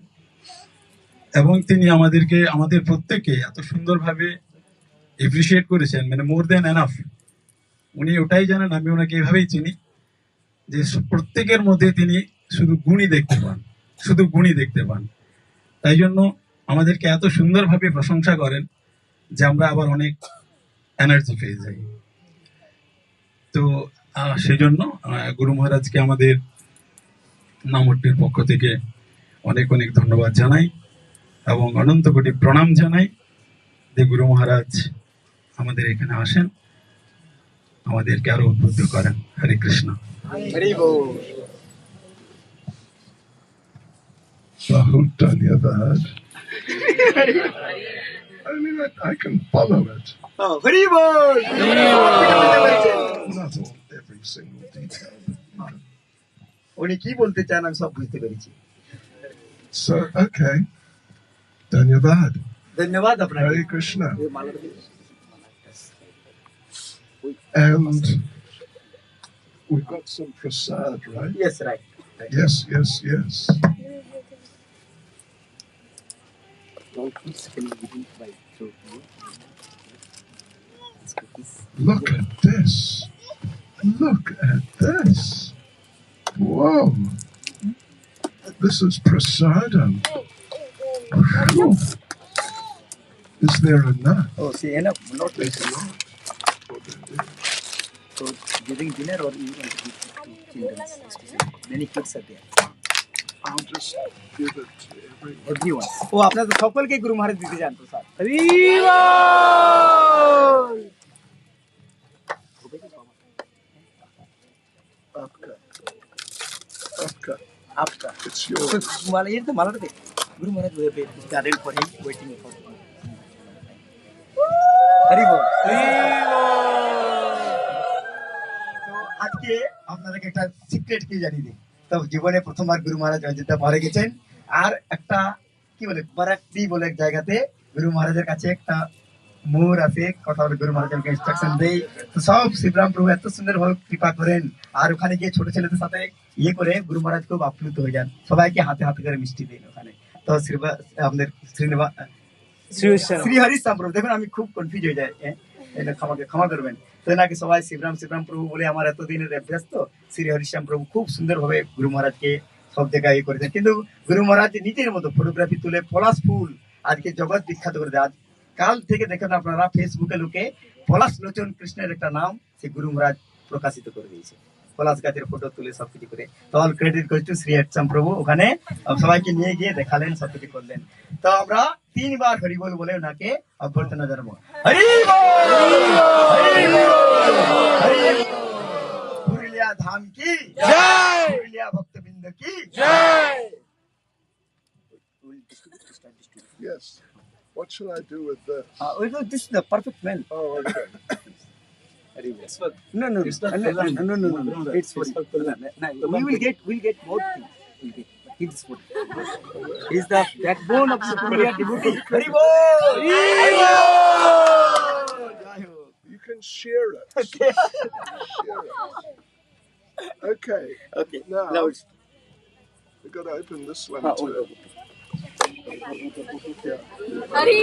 এবং তিনি আমাদের প্রত্যেককে এত সুন্দরভাবে এপ্রিসিয়েট করেছেন, মানে মোর দেন এনাফ। উনি ওটাই জানেন, আমি ওনাকে এভাবেই চিনি যে প্রত্যেকের মধ্যে তিনি শুধু গুণই দেখতে পান। তাই জন্য আমাদেরকে এত সুন্দরভাবে প্রশংসা করেন যে আমরা আবার অনেক এনার্জি পেয়ে যাই। তো সেই জন্য গুরু মহারাজকে আমাদের নামটির পক্ষ থেকে অনেক ধন্যবাদ জানাই এবং অনন্ত কোটি প্রণাম জানাই যে গুরু মহারাজ আমাদের এখানে আসেন, আমাদেরকে আরো উদ্বুদ্ধ করেন। হরে Krishna. Bahut dhanyavad. I mean, I can follow it. Oh, Hari Bol! Not all, every single detail. উনি কি বলতে চান আমি সব বুঝতে পেরেছি। So, okay. Dhanyavad. ধন্যবাদ আপনাকে। Hare Krishna. And we've got some prasad, right? Yes, right. Yes. Look at this. Whoa. This is prasadam. Whew. Is there enough? Oh, see, enough. Not There's less. a lot. So, during dinner or you want to give to children? Many kids are there. I'll just give it to everyone. Everyone. ও আপনাদের সকলকে গুরু মহারাজ দিতে চান প্রসাদ। Apka. It's yours. মালা এর তো মালাটা দে। Guru Maharaj garden for him waiting for. Hari বল। তো আজকে আপনাদেরকে একটা সিক্রেট কি জানিয়ে দিই। তো জীবনে প্রথমবার গুরু মহারাজ অযোধ্যা পাহাড়ে গেছেন, আর একটা কি বলে বারাকটি বলে এক জায়গাতে গুরু মহারাজের কাছে একটা মোর আছে, কথা বলে গুরু মহারাজ ইনস্ট্রাকশন দেয়। তো সব শিবরাম প্রভু এত সুন্দর ভাবে কৃপা করেন, আর ওখানে গিয়ে ছোট ছেলেদের সাথে ইয়ে করে গুরু মহারাজ খুব আপ্লুত হয়ে যান, সবাইকে হাতে হাতে করে মিষ্টি দিন ওখানে। তো আমাদের শ্রী হরিশ্যাম প্রভু, দেখুন আমি খুব কনফিউজ হয়ে যায়, এটা ক্ষমা করবেন। তো এনাকে সবাই শিবরাম শিবরাম প্রভু বলে আমার এতদিনের অভ্যাস। তো শ্রী হরিশ্যাম প্রভু খুব সুন্দরভাবে গুরু মহারাজকে সব জায়গায় ইয়ে করেছেন। কিন্তু গুরু মহারাজ নিজের মতো ফটোগ্রাফি তুলে পলাশ ফুল আজকে জগৎ বিখ্যাত করে দেয়। আজ কাল থেকে দেখেন আপনারা ফেসবুকে লোকে পলাশ লোচন কৃষ্ণের একটা নাম সে গুরু মহারাজ প্রকাশিত করে দিয়েছে, পলাশ গাছের ফটো তুলে সবকিছু করে। তো all credit goes to Shri Harishyam Prabhu, ওখানে সবাইকে নিয়ে গিয়ে দেখালেন, সবকিছু করলেন। তো আমরা 3 বার হরি বল বলে ওনাকে অভ্যর্থনা জানাবো। হরি বল, হরি বল, হরি বল। পুরুলিয়া ধাম কি জয়, পুরুলিয়া ভক্তবৃন্দ কি জয়। Yes. What should I do with this? This is the perfect man. Oh, okay. No. It's for we'll get more things. We'll get. He's for. He's the backbone of the Puruliya devotee. Hari bol! Hari bol! You can share it. Okay. Share it. Okay. Okay. Now we've got to open this one too. Hari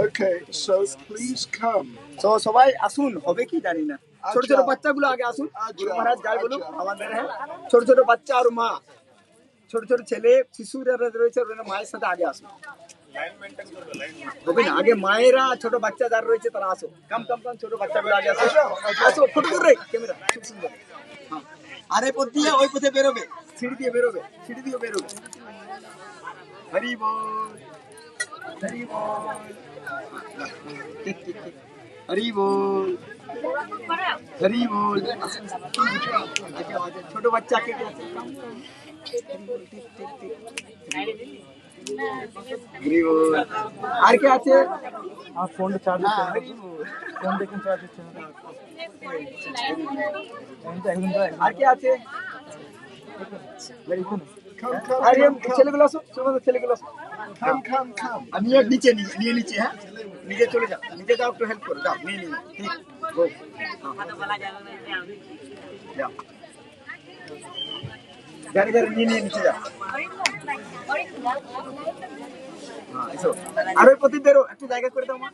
Okay, so please come. So সবাই আসুন, হবে কি জানি না। ছোট ছোট বাচ্চাগুলো আগে আসুন, গুরু মহারাজ যাই বলুন আমাদের। হ্যাঁ, ছোট ছোট বাচ্চা আর মা, ছোট ছোট ছেলে শিশু যারা রয়েছে ওরা মায়ের সাথে আগে আসুন। হবে না, আগে মায়েরা ছোট বাচ্চা যারা রয়েছে তারা আসো। কাম ছোট বাচ্চাগুলো আগে আসো, আসো ফটো করে ক্যামেরা খুব সুন্দর। হ্যাঁ, আরে পথ দিয়ে ওই পথে বেরোবে, সিঁড়ি দিয়ে বেরোবে। হরি বল, হরি বল, হরি বল, হরি বল। ছোট বাচ্চা কে আছে? হরি বল। আর কে আছে? আর ফোন চার্জ হচ্ছে, ফোন দেখুন চার্জ হচ্ছে। আর কে আছে? আরে ছেলেগুলো আসো, ছেলেগুলো আসো। Come. আমি নিচে হ্যাঁ, নিজে চলে যাও, নিজে যাও, একটু হেল্প করো, যাও নিয়ে যাও। গাড়ি নিয়ে নিচে যাও। হ্যাঁ, এসো। আর ওই প্রতি বেরো, একটু জায়গা করে দাও মা।